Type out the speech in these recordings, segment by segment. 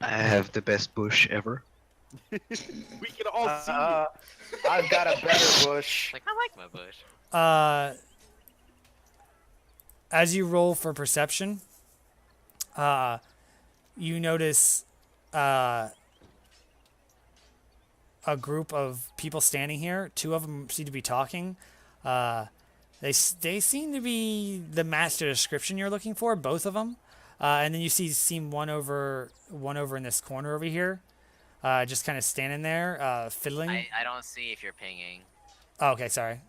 I have the best bush ever. We can all see I've got a better bush. Like, I like my bush. As you roll for perception, you notice a group of people standing here. Two of them seem to be talking. They seem to be the master description you're looking for, both of them. And then you seem one over in this corner over here, just kind of standing there, fiddling. I don't see if you're pinging. Oh, okay, sorry.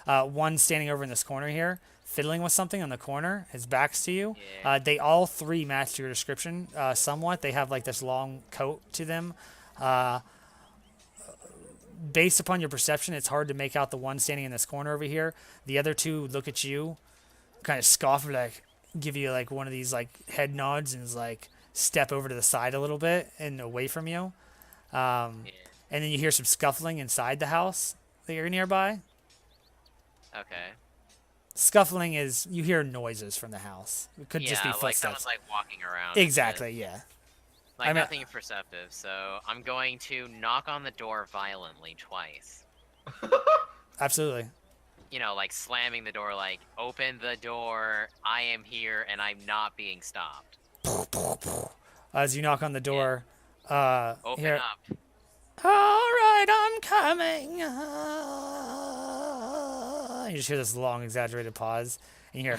One standing over in this corner here, fiddling with something on the corner. His back's to you. Yeah. They all three match your description somewhat. They have like this long coat to them. Based upon your perception, it's hard to make out the one standing in this corner over here. The other two look at you, kind of scoff, like give you like one of these like head nods, and is like step over to the side a little bit and away from you. And then you hear some scuffling inside the house that you're nearby. Okay. Scuffling is you hear noises from the house. It could just be like footsteps. someone's like walking around. Exactly, yeah. Like nothing perceptive. So I'm going to knock on the door violently twice. Absolutely. You know, like slamming the door, like open the door. I am here and I'm not being stopped. As you knock on the door, Open here. up. All right, I'm coming. You just hear this long, exaggerated pause, and you hear.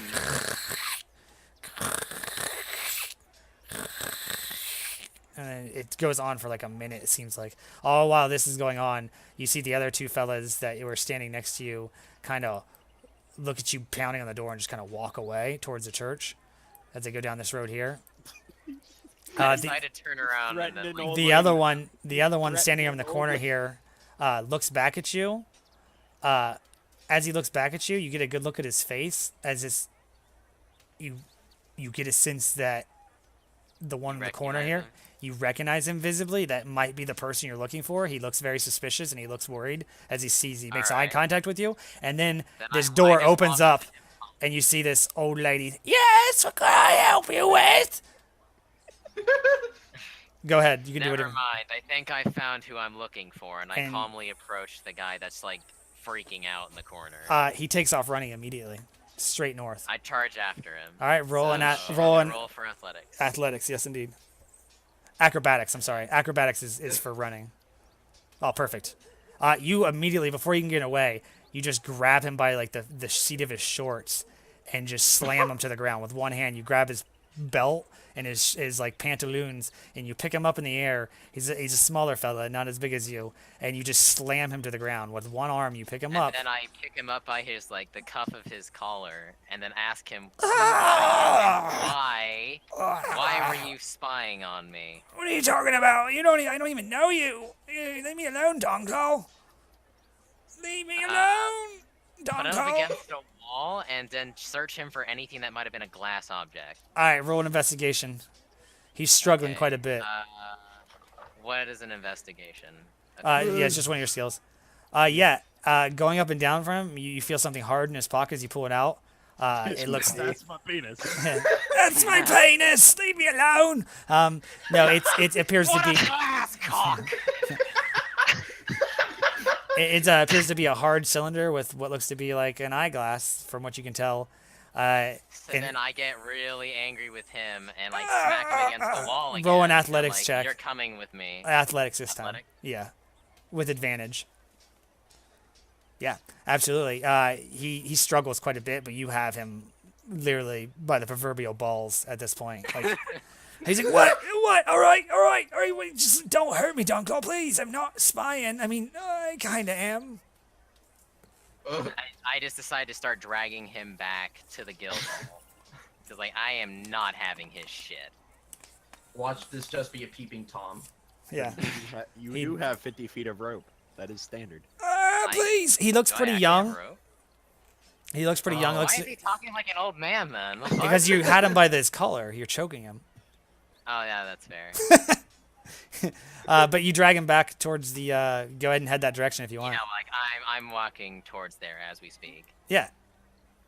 And then it goes on for like a minute, it seems like. All while this is going on, you see the other two fellas that were standing next to you kind of look at you pounding on the door and just kind of walk away towards the church as they go down this road here. I decided to turn around and then, like, the other one standing over in the corner here looks back at you. As he looks back at you, you get a good look at his face as you get a sense that the one in the corner here, you recognize him visibly. That might be the person you're looking for. He looks very suspicious and he looks worried as he makes eye contact with you. And then this door opens up and you see this old lady. Yes, what can I help you with? Go ahead. You can do it. Never mind. I think I found who I'm looking for, and I calmly approach the guy that's like freaking out in the corner. He takes off running immediately, straight north. I charge after him. All right, roll for athletics. Athletics, yes indeed. Acrobatics. I'm sorry. Acrobatics is for running. Oh, perfect. You immediately, before you can get away, you just grab him by like the seat of his shorts and just slam him to the ground with one hand. You grab his belt and his like pantaloons, and you pick him up in the air. He's a smaller fella, not as big as you, and you just slam him to the ground with one arm. You pick him up. And then I pick him up by his like the cuff of his collar, and then ask him why were you spying on me? What are you talking about? I don't even know you. Leave me alone, Donko. Leave me alone, Put him Donko. against a wall and then search him for anything that might have been a glass object. All right, roll an investigation. He's struggling quite a bit. What is an investigation? Yeah, it's just one of your skills. Going up and down from him, you feel something hard in his pocket as you pull it out. It looks. That's my penis. That's my penis. Leave me alone. No, it appears to be. Glass cock. It appears to be a hard cylinder with what looks to be like an eyeglass, from what you can tell. So then I get really angry with him and like smack him against the wall again. Roll an athletics check. You're coming with me. Athletics this time. Yeah, with advantage. Yeah, absolutely. He struggles quite a bit, but you have him literally by the proverbial balls at this point. Like, he's like, what? All right. Wait, just don't hurt me, Dunkel, please. I'm not spying. I mean, I kind of am. I just decided to start dragging him back to the guild hall. Because, like, I am not having his shit. Watch this just be a peeping Tom. Yeah. You do have 50 feet of rope. That is standard. Please. He looks pretty young. He looks pretty young. Why is he talking like an old man, then? Because you had him by this collar. You're choking him. Oh, yeah, that's fair. But you drag him back towards the. Go ahead and head that direction if you want. Yeah, like I'm walking towards there as we speak. Yeah,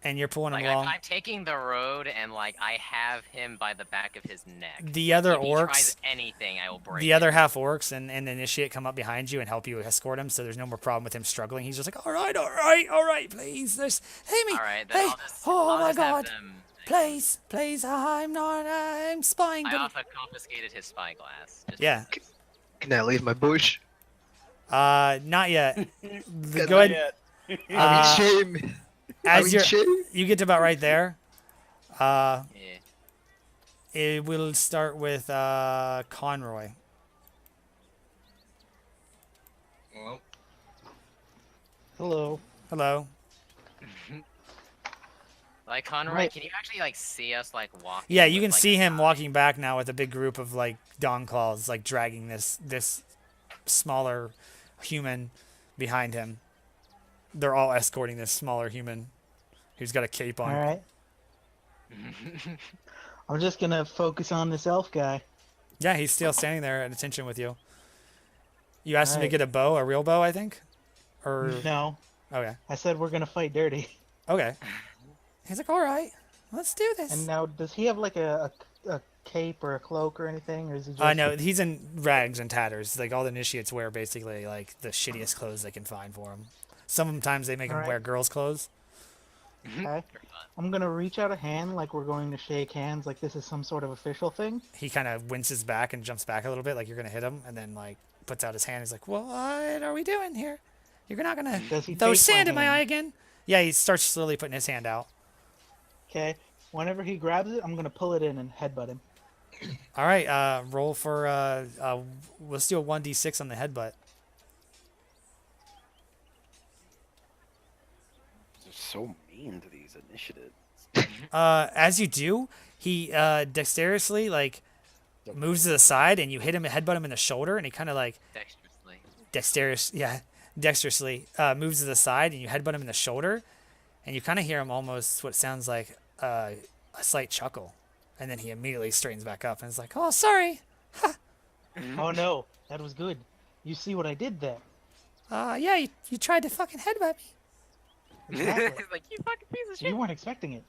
and you're pulling him Like along. I'm taking the road, and like I have him by the back of his neck. The other If he tries orcs, anything, I will break. the other half orcs, and the initiate come up behind you and help you escort him. So there's no more problem with him struggling. He's just like, all right, please, there's, hey me, All right, then hey, I'll just. oh I'll my just have God, them- please, I'm spying, I but also confiscated his spyglass. Just yeah, because. Can I leave my bush? not yet. Can Go I- ahead. I'm Uh, in shame. As I'm you're, in shame. you get to about right there. Yeah. It will start with Conroy. Well, Hello. Hello. Like Conroy, Right. can you actually like see us like walking? Yeah, you with, can like, see a him guy? walking back now with a big group of like Dawn Claws, like dragging this smaller human behind him. They're all escorting this smaller human who's got a cape on. All right. I'm just gonna focus on this elf guy. Yeah, he's still standing there at attention with you. You asked him to Alright. get a bow, a real bow, I think? Or No, okay. I said we're gonna fight dirty. Okay. He's like, all right, let's do this. And now, does he have like a cape or a cloak or anything, or is he just? I know he's in rags and tatters. Like all the initiates wear basically like the shittiest clothes they can find for him. Sometimes they make him Alright. wear girls' clothes. Okay. I'm gonna reach out a hand like we're going to shake hands, like this is some sort of official thing. He kind of winces back and jumps back a little bit, like you're gonna hit him, and then like puts out his hand. He's like, "What are we doing here? You're not gonna Does he throw take my sand in my hand? eye again?" Yeah, he starts slowly putting his hand out. Okay. Whenever he grabs it, I'm gonna pull it in and headbutt him. All right, roll for let's do a 1d6 on the headbutt. They're so mean to these initiatives. As you do, he dexterously like moves to the side, and you hit him, headbutt him in the shoulder, and he kind of like Dexterously. dexterously moves to the side, and you headbutt him in the shoulder, and you kind of hear him almost what sounds like a slight chuckle, and then he immediately straightens back up and is like, "Oh, sorry. Oh no, that was good. You see what I did there? Yeah, you tried to fucking headbutt me. Exactly. Like you fucking piece of shit. You weren't expecting it.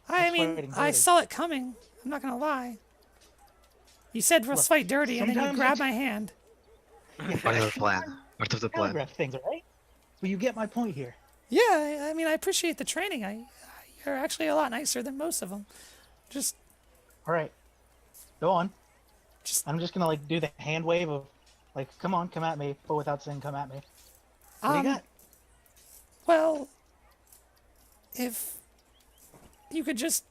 I That's mean, fighting I dirty. saw it coming. I'm not gonna lie. You said let's Look, fight dirty, and then you sometimes grabbed it's- my hand. Part of the plan. Part of the plan. Telegraph things, alright? But you get my point here. Yeah, I mean, I appreciate the training. You're actually a lot nicer than most of them. Just All right, go on. Just- I'm just gonna like do the hand wave of, like, come on, come at me, but without saying come at me. What do you got? Well, if you could just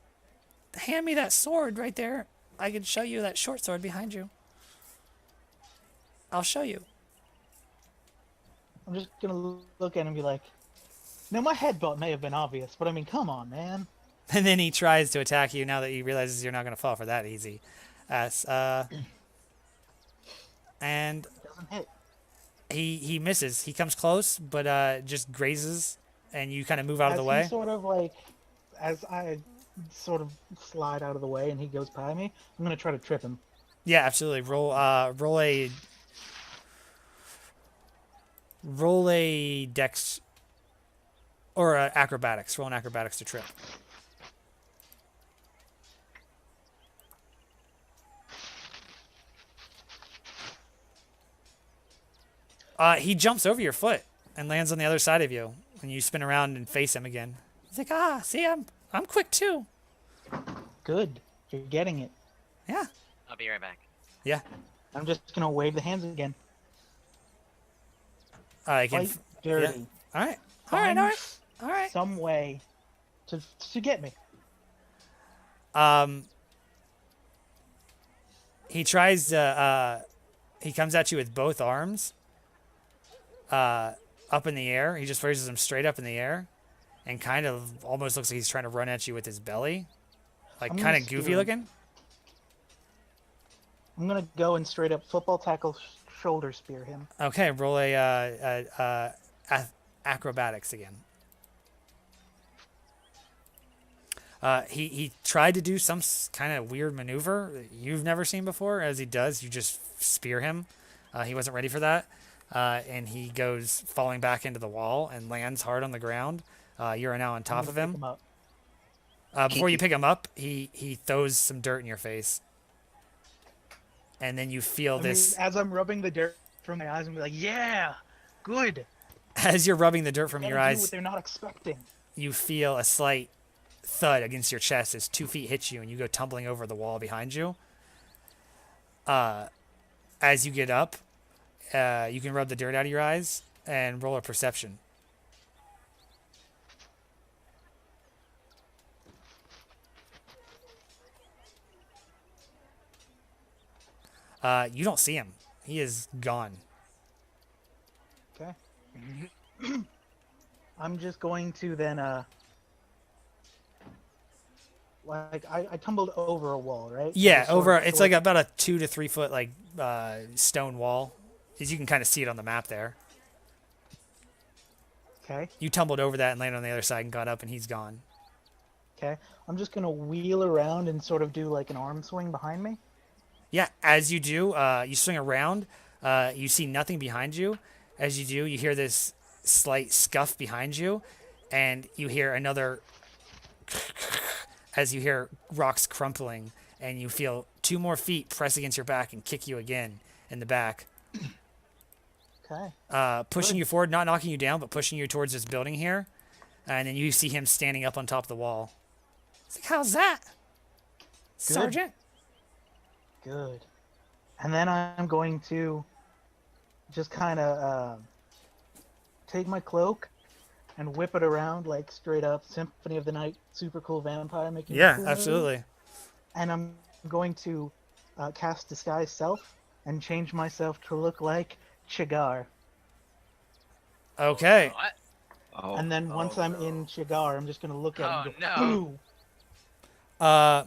hand me that sword right there, I could show you that short sword behind you. I'll show you. I'm just gonna look at him and be like, now my headbutt may have been obvious, but I mean, come on, man. And then he tries to attack you now that he realizes you're not going to fall for that easy. And Doesn't hit. he misses. He comes close, but just grazes, and you kind of move out of the As way. he sort of like, as I sort of slide out of the way and he goes by me, I'm gonna try to trip him. Yeah, absolutely. Roll a dex or acrobatics. Roll an acrobatics to trip. He jumps over your foot and lands on the other side of you, and you spin around and face him again. He's like, see, I'm quick too. Good, you're getting it. Yeah, I'll be right back. yeah. I'm just gonna wave the hands again. I can. Fight dirty. All right, Find all right. some way to get me. He tries to. He comes at you with both arms. Up in the air. He just raises them straight up in the air, and kind of almost looks like he's trying to run at you with his belly, like I'm kind gonna of goofy steer him. looking. I'm gonna go and straight up football tackle shoulder spear him. Okay, roll a acrobatics again. He tried to do some kind of weird maneuver that you've never seen before. As he does, you just spear him. He wasn't ready for that, and he goes falling back into the wall and lands hard on the ground. You're now on top I'm of gonna pick him. him up. Before you pick him up, he throws some dirt in your face, and then you feel I this. mean, as I'm rubbing the dirt from my eyes, I'm like, yeah, good. As you're rubbing the dirt from Gotta your do eyes, what they're not expecting. you feel a slight thud against your chest as 2 feet hit you, and you go tumbling over the wall behind you. As you get up, you can rub the dirt out of your eyes and roll a perception. You don't see him. He is gone. Okay. I'm just going to then, like, I tumbled over a wall, right? Yeah, Just over. sort of It's short- like about a 2 to 3 foot like stone wall. As you can kind of see it on the map there. Okay, You tumbled over that and landed on the other side and got up, and he's gone. okay. I'm just gonna wheel around and sort of do like an arm swing behind me. Yeah, as you do, you swing around. You see nothing behind you. As you do, you hear this slight scuff behind you, and you hear another as you hear rocks crumpling, and you feel 2 more feet press against your back and kick you again in the back. Okay. Pushing Good. you forward, not knocking you down, but pushing you towards this building here. And then you see him standing up on top of the wall. It's like, how's that, Sergeant? Good. And then I'm going to just kind of take my cloak and whip it around like straight up Symphony of the Night, super cool vampire making. a Yeah, cool move. absolutely. And I'm going to cast Disguise Self and change myself to look like Chigar. Okay. What? Oh, And then once I'm in Chigar, I'm just going to look at Oh, him and go, no.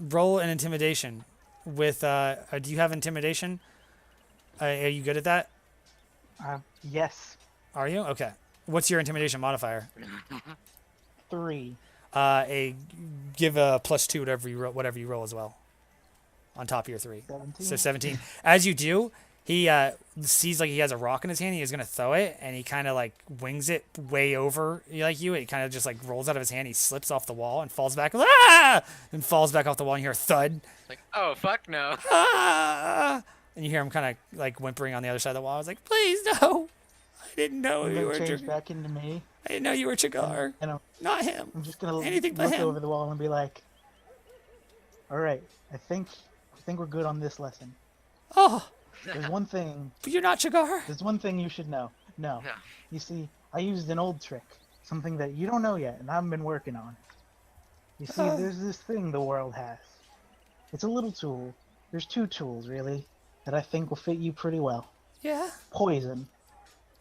"Ooh." Roll an intimidation. With do you have intimidation? Are you good at that? Yes. Are you? Okay. What's your intimidation modifier? 3. Give a +2 whatever you roll as well, on top of your 3. 17. So 17. As you do, he sees like he has a rock in his hand. He's gonna throw it, and he kind of like wings it way over like you. It kind of just like rolls out of his hand. He slips off the wall and falls back. Ah! And falls back off the wall. And you hear a thud. Like, oh fuck no. Ah! And you hear him kind of like whimpering on the other side of the wall. I was like, please no. I didn't know I'm you going were. to change back into me. I didn't know you were Chigar. And Not him. I'm just going to Anything but look him. over the wall and be like, all right, I think we're good on this lesson. Oh, There's one thing but you're not Chigar. There's one thing you should know. No. No. You see, I used an old trick. Something that you don't know yet, and I haven't been working on. You see, there's this thing the world has. It's a little tool. There's 2 tools, really, that I think will fit you pretty well. Yeah. Poison,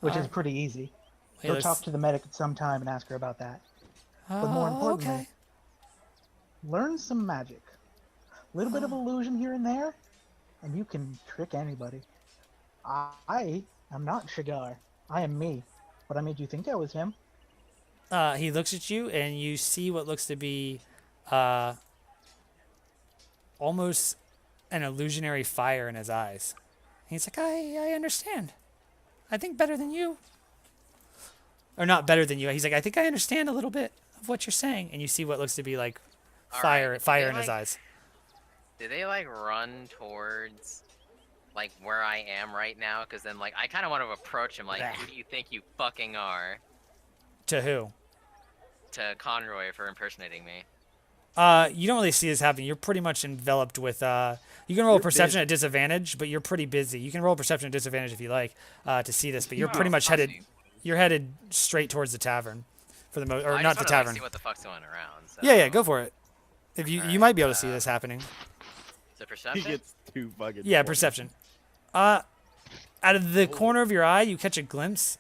which is Alright. pretty easy. Hey, Go let's- talk to the medic at some time and ask her about that. But more Oh, importantly, okay. learn some magic. A little bit of illusion here and there, and you can trick anybody. I am not Shigar. I am me. But I made you think I was him. He looks at you, and you see what looks to be almost an illusionary fire in his eyes. He's like, I understand. I think better than you. Or not better than you. He's like, I think I understand a little bit of what you're saying. And you see what looks to be like All fire right, fire they in his like- eyes. Do they like run towards like where I am right now? Because then like I kind of want to approach him like, who do you think you fucking are? To who? To Conroy for impersonating me. You don't really see this happening. You're pretty much enveloped with you can roll a You're perception busy. at disadvantage, but you're pretty busy. You can roll a perception at disadvantage if you like to see this, but you're Oh, pretty much I'll headed see. you're headed straight towards the tavern for the most, or I not just the wanna, like, tavern. see what the fuck's going around. So. Yeah, go for it. If you Alright, might be able to see this happening. So He perception. gets 2 fucking. Yeah, 20. perception. Out of the corner of your eye, you catch a glimpse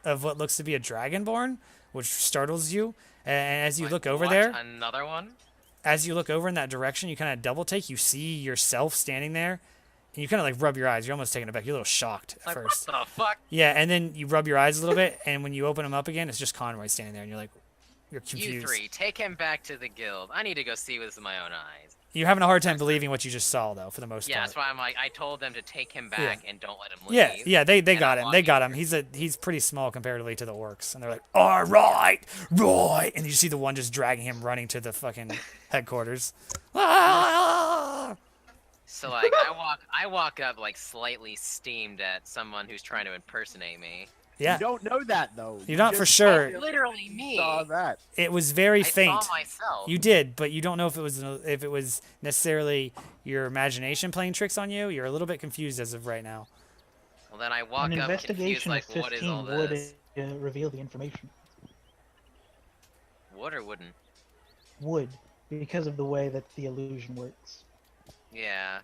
of what looks to be a dragonborn, which startles you. And as you Like, look over what? there, Another one. as you look over in that direction, you kind of double take. You see yourself standing there, and you kind of like rub your eyes. You're almost taken aback. You're a little shocked at Like first. what the fuck? Yeah, and then you rub your eyes a little bit, and when you open them up again, it's just Conroy standing there, and you're like, you're confused. You 3, take him back to the guild. I need to go see with my own eyes. You're having a hard time believing what you just saw, though, for the most Yeah, part. that's why I'm like, I told them to take him Yeah. back and don't let him leave. Yeah, they And got I'm him. They got him. walking He's pretty small comparatively to the orcs, and they're like, all right, right, and you see the one just dragging him, running to the fucking headquarters. Ah! So like, I walk up like slightly steamed at someone who's trying to impersonate me. Yeah, You don't know that though. You're not for just sure. Literally me. Saw that. it was very I faint. saw myself. You did, but you don't know if it was necessarily your imagination playing tricks on you. You're a little bit confused as of right now. Well, then I walk An up confused, investigation like, of what is all 15 would this? reveal the information. Would or wouldn't? Would, because of the way that the illusion works. Yeah.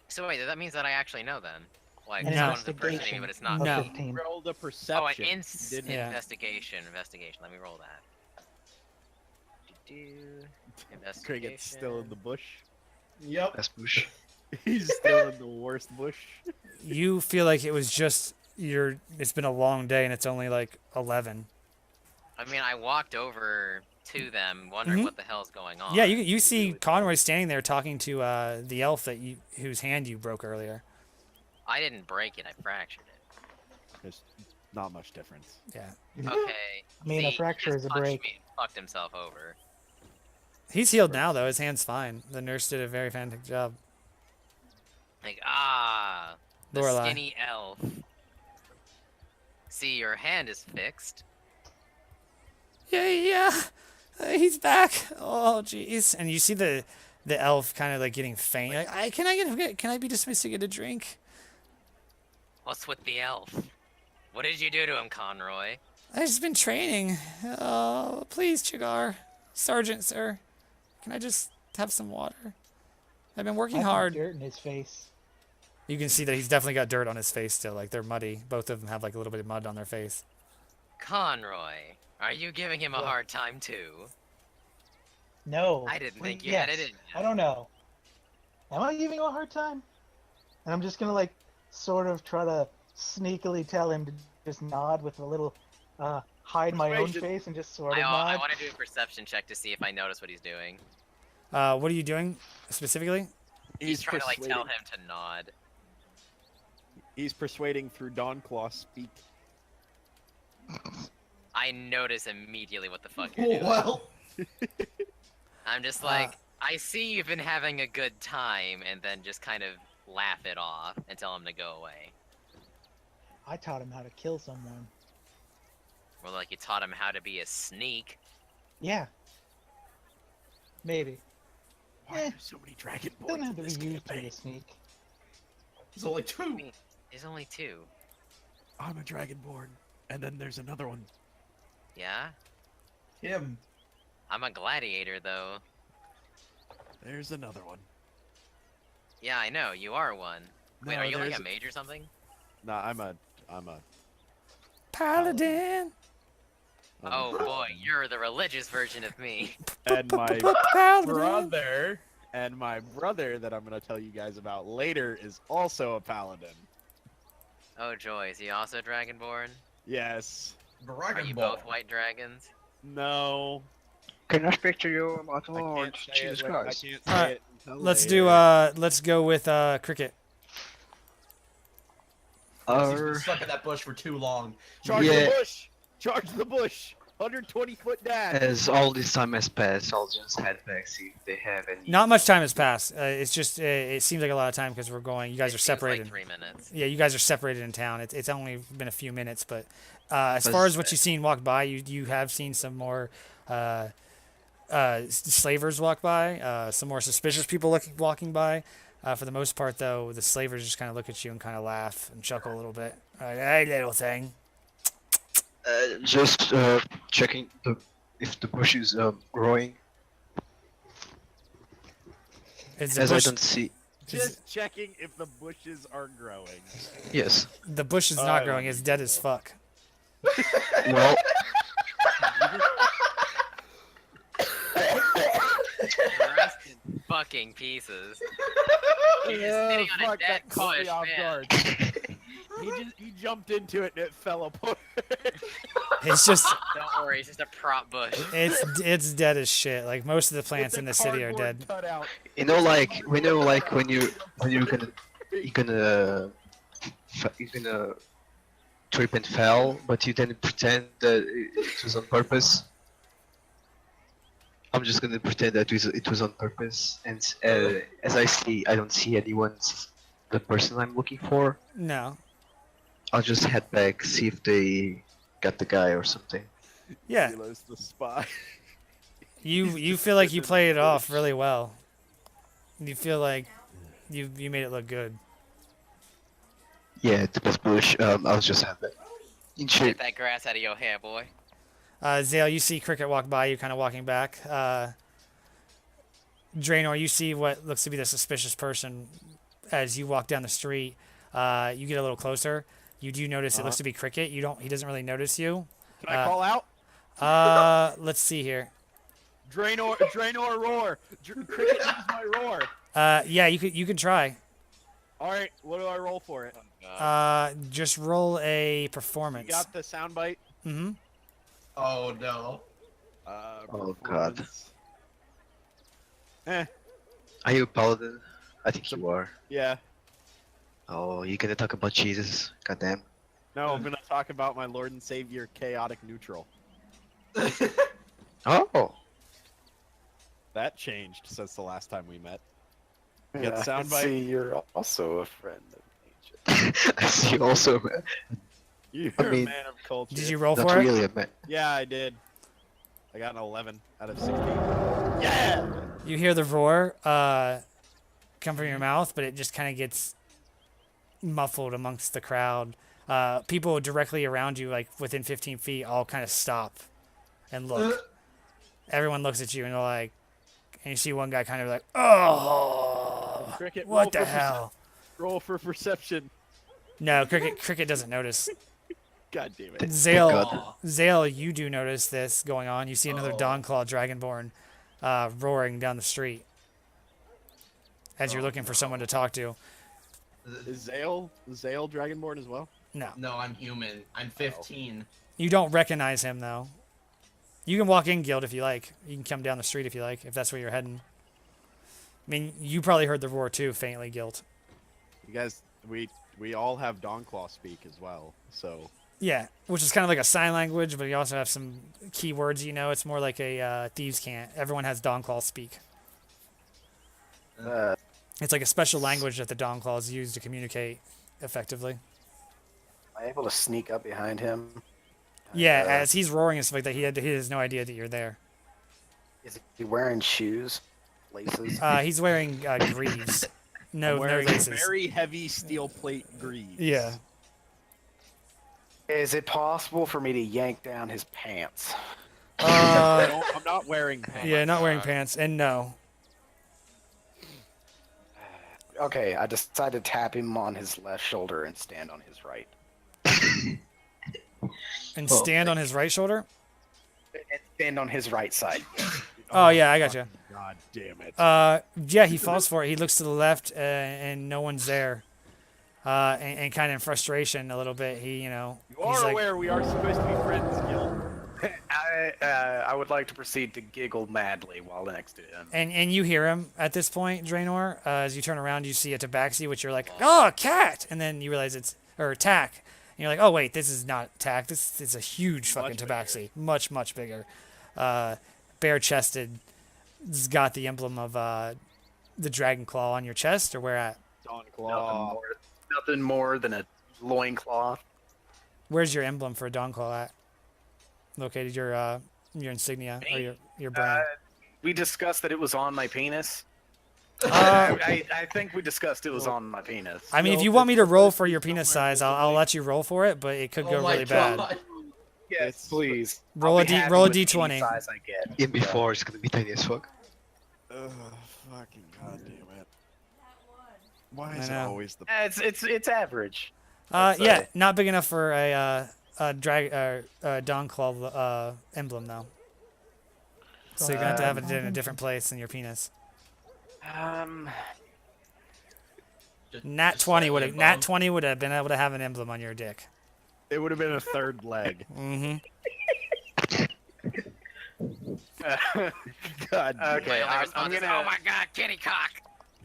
So wait, that means that I actually know then. Like, An someone's impersonating me, investigation but it's not of No. me. 15. Rolled a Oh, an perception. didn't Yeah. investigation. Let me roll that. Investigation. Cricket's still in the bush. Yep. That's bush. He's still in the worst bush. You feel like it was just it's been a long day and it's only like 11. I mean, I walked over to them, wondering Mhm. what the hell's going on. Yeah, you see Conroy standing there talking to the elf whose hand you broke earlier. I didn't break it. I fractured it. There's not much difference. Yeah, Okay. I mean, a see, fracture he is just a punched break. me and fucked himself over. he's healed now though. His hand's fine. The nurse did a very fantastic job. Like, the Lorelei. skinny elf. See, your hand is fixed. Yeah. He's back. Oh, jeez. And you see the elf kind of like getting faint. Like, can I be dismissed to get a drink? What's with the elf? What did you do to him, Conroy? I've just been training. Oh, please, Chigar. Sergeant, sir. Can I just have some water? I've been working I think hard. dirt in his face. You can see that he's definitely got dirt on his face still. Like, they're muddy. Both of them have like a little bit of mud on their face. Conroy, are you giving him a What? hard time too? No. I didn't think Wait, you had it in you. I don't know. Am I giving him a hard time? And I'm just gonna like sort of try to sneakily tell him to just nod with a little hide my own Persuasion. face and just sort I of nod. want to do a perception check to see if I notice what he's doing. What are you doing specifically? He's trying to like tell persuading- him to nod. He's persuading through Dawnclaw speak. I notice immediately what the fuck you're doing. Well, I'm just like, I see you've been having a good time, and then just kind of laugh it off and tell him to go away. I taught him how to kill someone. Or like you taught him how to be a sneak. Yeah. Maybe. Why are Eh, there so many dragonborns Doesn't have in to be this used to be campaign? a sneak. there's only two. There's only two. I'm a dragonborn, and then there's another one. Yeah? Him. I'm a gladiator, though. There's another one. Yeah, I know, you are one. Wait, No, are you like there's- a mage or something? Nah, I'm a. Paladin. Oh boy, you're the religious version of me. And my Paladin. brother, that I'm gonna tell you guys about later is also a paladin. Oh joy, is he also dragonborn? Yes. Are Dragon you Ball. both white dragons? No. Can I speak to you, my I can't lord? say Jesus it. I Christ. can't say Alright, it until Let's later. do let's go with Cricket. He's been stuck in that bush for too long. Charge Yeah. the bush! Charge the bush! 120-foot dash! As all this time has passed, I'll just head back, see if they have any. Not much time has passed. It's just it seems like a lot of time because we're going. You guys It are seems separated. Like 3 minutes. Yeah, you guys are separated in town. It's only been a few minutes, but as far as what you've seen walk by, you have seen some more slavers walk by, some more suspicious people walking by. For the most part, though, the slavers just kind of look at you and kind of laugh and chuckle a little bit. Like, hey, little thing. Just checking if the bush is growing, Is the as bush, I don't see. Just checking if the bushes are growing. Yes. the bush is I not don't growing. It's think dead as so. fuck. Well, Rest in fucking pieces. He's sitting on a fuck, dead that caught bush, me off man. guard. he jumped into it and it fell apart. It's just Don't worry, it's just a prop bush. it's dead as shit. Like most of the plants With in the city are cardboard dead. cutout. You know, like when you're gonna trip and fell, but you then pretend that it was on purpose. I'm just gonna pretend that it was on purpose, and as I don't see anyone's the person I'm looking for. No. I'll just head back, see if they got the guy or something. Yeah. Silo's the spy. You feel like you played it off really well. You feel like you made it look good. Yeah, it was bush. I'll just have that. In Get shape. that grass out of your hair, boy. Zale, you see Cricket walk by you, kind of walking back. Draenor, you see what looks to be the suspicious person as you walk down the street. You get a little closer. You do notice it looks to be Cricket. He doesn't really notice you. Can I call out? Let's see here. Draenor roar. Cricket use my roar. Yeah, you can try. All right, what do I roll for it? Just roll a You performance. got the soundbite. Mm-hmm. Oh no. Oh, God. Performance. Eh, Are you a paladin? I think you are. yeah. Oh, you gonna talk about Jesus? Goddamn. No, I'm gonna talk about my Lord and Savior, Chaotic Neutral. Oh. That changed since the last time we met. Yeah, Get I soundbite. see you're also a friend of nature. I see also, man. You're I mean, a man of culture. Did you roll Not for it? really a man. Yeah, I did. I got an 11 out of 16. Yeah! You hear the roar come from your mouth, but it just kind of gets muffled amongst the crowd. People directly around you, like within 15 feet, all kind of stop and look. Everyone looks at you and they're like, and you see one guy kind of like, oh, Cricket, what roll the for hell? Roll for perception. No, Cricket doesn't notice. God damn it. Zale, you do notice this going on. You see another Dawnclaw Dragonborn roaring down the street as you're looking for someone to talk to. Is Zale Dragonborn as well? No. No, I'm human. I'm 15. You don't recognize him, though. You can walk in, Guild, if you like. You can come down the street if you like, if that's where you're heading. I mean, you probably heard the roar, too, faintly, Guild. You guys, we all have Dawnclaw speak as well, so... Yeah, which is kind of like a sign language, but you also have some keywords, you know. It's more like a thieves' cant. Everyone has Dawnclaw speak. It's like a special language that the Dawnclaws use to communicate effectively. Am I able to sneak up behind him? Yeah, as he's roaring and stuff like that, he has no idea that you're there. Is he wearing shoes? Laces? He's wearing greaves. No wearing laces. very heavy steel plate greaves. Yeah. Is it possible for me to yank down his pants? I'm not wearing pants. Yeah, not wearing pants, and no. Okay, I decided to tap him on his left shoulder and stand on his right. And stand on his right shoulder? And stand on his right side. Oh, yeah, I got you. God damn it. Yeah, he falls for it. He looks to the left, and no one's there. And kind of in frustration a little bit, You he's are like, aware we are supposed to be friends, Gil. I would like to proceed to giggle madly while next to him. and you hear him at this point, Draenor. As you turn around, you see a tabaxi, which you're like, oh, cat! And then you realize or tack. And you're like, oh, wait, this is not tack. This is a huge fucking tabaxi. Much, much bigger. Bare-chested. It's got the emblem of the dragon claw on your chest, or where at? Dawnclaw. Nothing more than a loincloth. Where's your emblem for a Dawnclaw at? Located your insignia or your brand. We discussed that it was on my penis. Uh, I think we discussed it was on my penis. I mean, if you want me to roll for your penis size, I'll let you roll for it, but it could go really bad. Yes, please. Roll I'll a be happy roll a with any d20. size I get. In before, it's gonna be tiny as fuck. Ugh, fucking goddamn it. Why I is it know. always the... It's average. Yeah, not big enough for a Dawnclaw emblem though. So you're gonna have it in a different place than your penis. Nat 20 would have. Nat 20 would have been able to have an emblem on your dick. It would have been a third leg. Mm-hmm. God. Okay, My only I'm response is, gonna oh my god, kitty cock!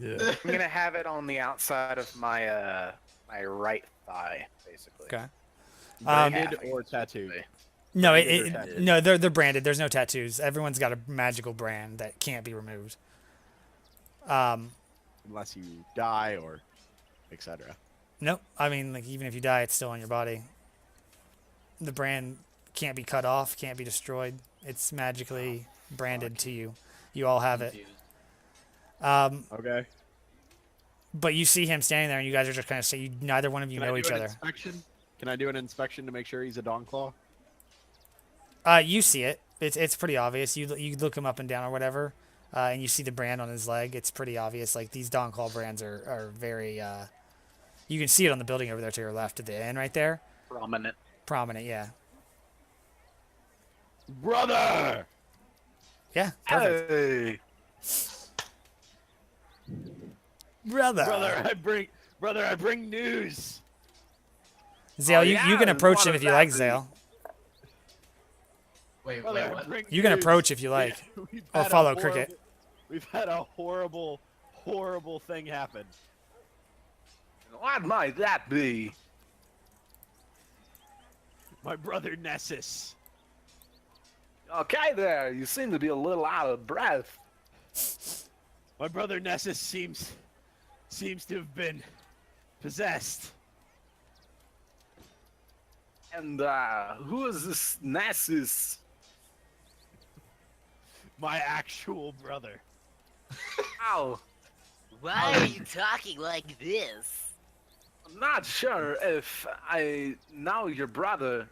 Yeah. I'm gonna have it on the outside of my my right thigh, basically. Okay. Branded or tattooed? No, Branded or tattooed? no, they're branded. There's no tattoos. Everyone's got a magical brand that can't be removed. Unless you die or etc. Nope. I mean, like even if you die, it's still on your body. The brand can't be cut off, can't be destroyed. It's magically branded to you. You all have it. Okay. But you see him standing there, and you guys are just kind of say neither one of you Can I know do each an other. inspection? Can I do an inspection to make sure he's a Donclaw? You see it. It's pretty obvious. You look him up and down or whatever, and you see the brand on his leg. It's pretty obvious. Like these Don Call brands are very. You can see it on the building over there to your left at the end right there. Prominent. Prominent, yeah. Brother! Yeah, perfect. Hey. Brother. Brother, I bring news. Zale, Oh, you yeah, can approach what him if does you that like, mean? Zale. Wait, Brother, I what? bring You can news. approach if you like. We've Or had a follow horrible- Cricket. We've had a horrible thing happen. What might that be? My brother Nessus. Okay, there. You seem to be a little out of breath. My brother Nessus seems to have been possessed. And who is this Nessus? My actual brother. Ow. Why are you talking like this? I'm not sure if I know your brother,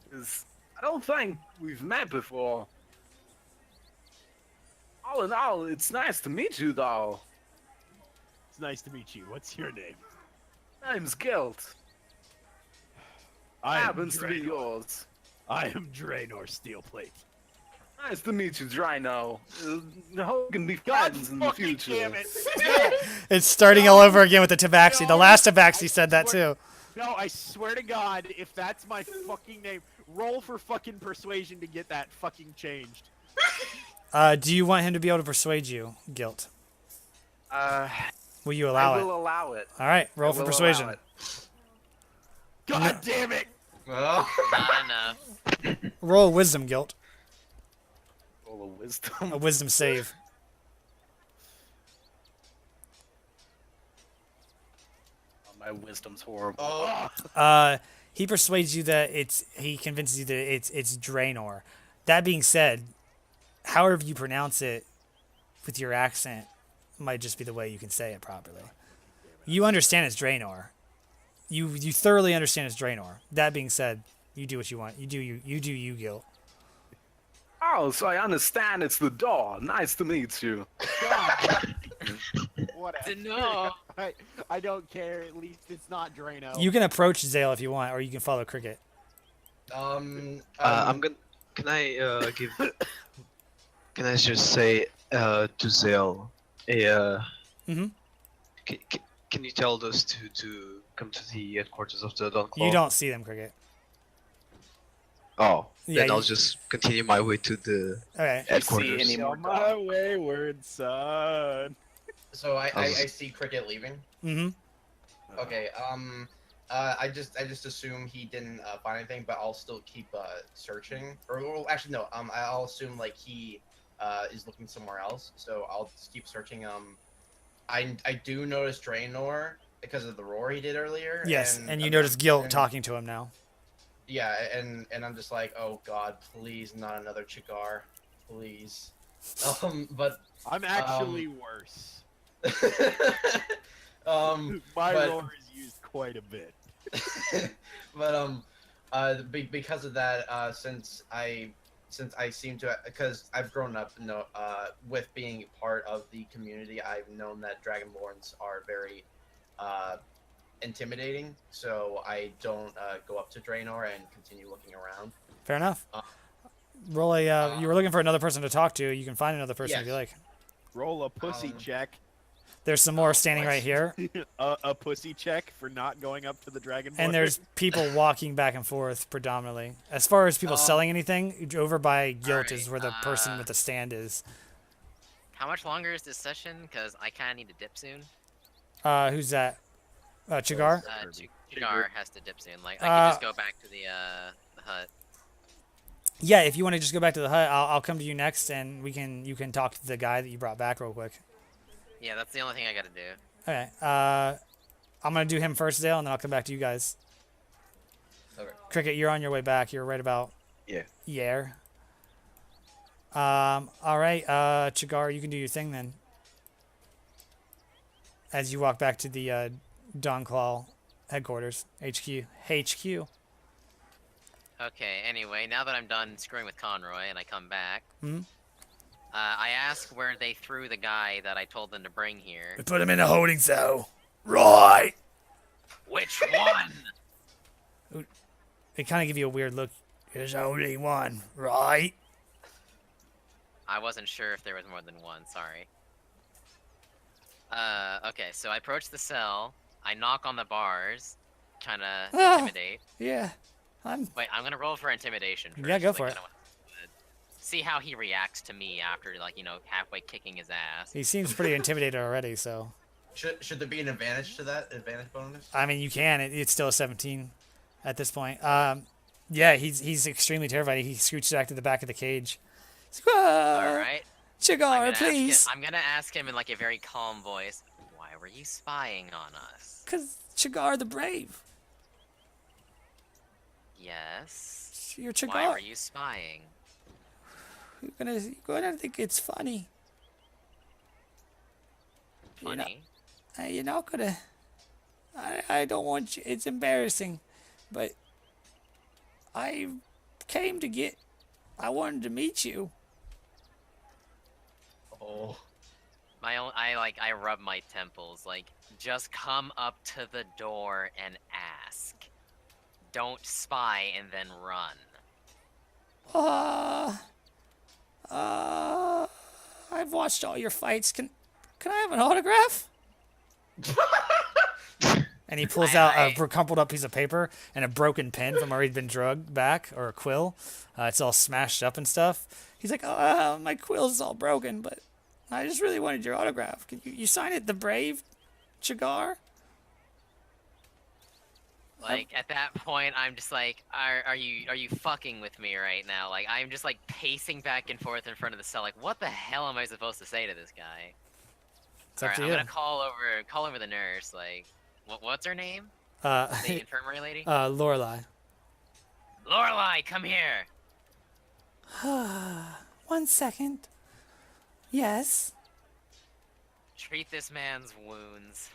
because I don't think we've met before. All in all, it's nice to meet you, though. It's nice to meet you. What's your name? Name's Guilt. I am Happens to be Draenor. yours. I am Draenor Steelplate. Nice to meet you, Drino. Hope we can be God friends in the fucking future. damn it! It's starting all over again with the Tabaxi. The last Tabaxi said that too. No, I swear to God, if that's my fucking name, roll for fucking persuasion to get that fucking changed. Do you want him to be able to persuade you, Guilt? Will you allow I it? will allow it. All right, roll I for will persuasion. allow it. God damn it! Well, Not enough. Roll a wisdom, Guilt. Roll of wisdom. A wisdom save. My wisdom's horrible. oh, He persuades you that he convinces you that it's Draenor. That being said, however you pronounce it with your accent might just be the way you can say it properly. You understand it's Draenor. You thoroughly understand it's Draenor. That being said, you do what you want. You do you, Guilt. Oh, so I understand it's the door. Nice to meet you. Whatever. No. I don't care. At least it's not Drano. You can approach Zale if you want, or you can follow Cricket. I'm gonna. Can I give? Can I just say to Zale, Mhm. Can you tell those two to come to the headquarters of the Don Claw? You don't see them, Cricket. Oh, Yeah, then I'll you- just continue my way to the Okay. headquarters. any more My wayward son. so I was- see Cricket leaving. Mm-hmm. Okay. I just assume he didn't find anything, but I'll still keep searching. Or well, actually, no. I'll assume like he is looking somewhere else. So I'll just keep searching. I do notice Draenor because of the roar he did earlier. Yes, and you notice Guilt and- talking to him now. Yeah, and I'm just like, oh God, please, not another Chigar, please. But I'm actually worse. um, My but- roar is used quite a bit. but because of that, since I seem to, because I've grown up, with being part of the community, I've known that Dragonborns are very intimidating. So I don't go up to Draenor and continue looking around. Fair enough. Uh, Roll a. You were looking for another person to talk to. You can find another person if you yes. like. Roll a pussy Um, check. There's some more standing right here, A pussy check for not going up to the dragon. and there's people walking back and forth predominantly. As far as people selling anything, over by Guilt is where the person with the stand is. How much longer is this session? Because I kind of need to dip soon. Who's that? Chigar? Chigar has to dip soon. Like, I can just go back to the hut. Yeah, if you want to just go back to the hut, I'll come to you next, and you can talk to the guy that you brought back real quick. Yeah, that's the only thing I gotta do. Okay. I'm gonna do him first, Dale, and then I'll come back to you guys. Okay. Cricket, you're on your way back. You're right about Yeah. yeah. All right. Chigar, you can do your thing then. As you walk back to the Dawn headquarters, HQ. Okay, anyway, now that I'm done screwing with Conroy and I come back, Hmm? I ask where they threw the guy that I told them to bring here. We put him in a holding cell. Right. Which one? They kind of give you a weird look. There's only one, right? I wasn't sure if there was more than one, sorry. Okay, so I approach the cell, I knock on the bars, trying to intimidate. Yeah. Wait, I'm gonna roll for intimidation first. Yeah, go for it. See how he reacts to me after, like, halfway kicking his ass. He seems pretty intimidated already, so. Should there be an advantage to that? Advantage bonus? I mean, you can. It's still a 17 at this point. Yeah, he's extremely terrified. He scooches back to the back of the cage. Alright. Chigar, please. I'm gonna ask him in, like, a very calm voice, why were you spying on us? 'Cause Chigar the Brave. Yes. You're Chigar. Why were you spying? You're gonna think it's funny. Funny? You're not gonna. I don't want you. It's embarrassing, but I came to get. I wanted to meet you. Oh. I rub my temples, like, just come up to the door and ask. Don't spy and then run. I've watched all your fights. Can I have an autograph? And he pulls out a crumpled up piece of paper and a broken pen from where he'd been drugged back, or a quill. It's all smashed up and stuff. He's like, oh, my quill's all broken, but I just really wanted your autograph. Can you sign it, the Brave, Chigar? Like, at that point, I'm just like, are you fucking with me right now? Like, I'm just, like, pacing back and forth in front of the cell, like, what the hell am I supposed to say to this guy? It's up Alright, to I'm you. gonna call over the nurse, like, what's her name? The infirmary lady? Lorelei. Lorelei, come here! 1 second. Yes. Treat this man's wounds,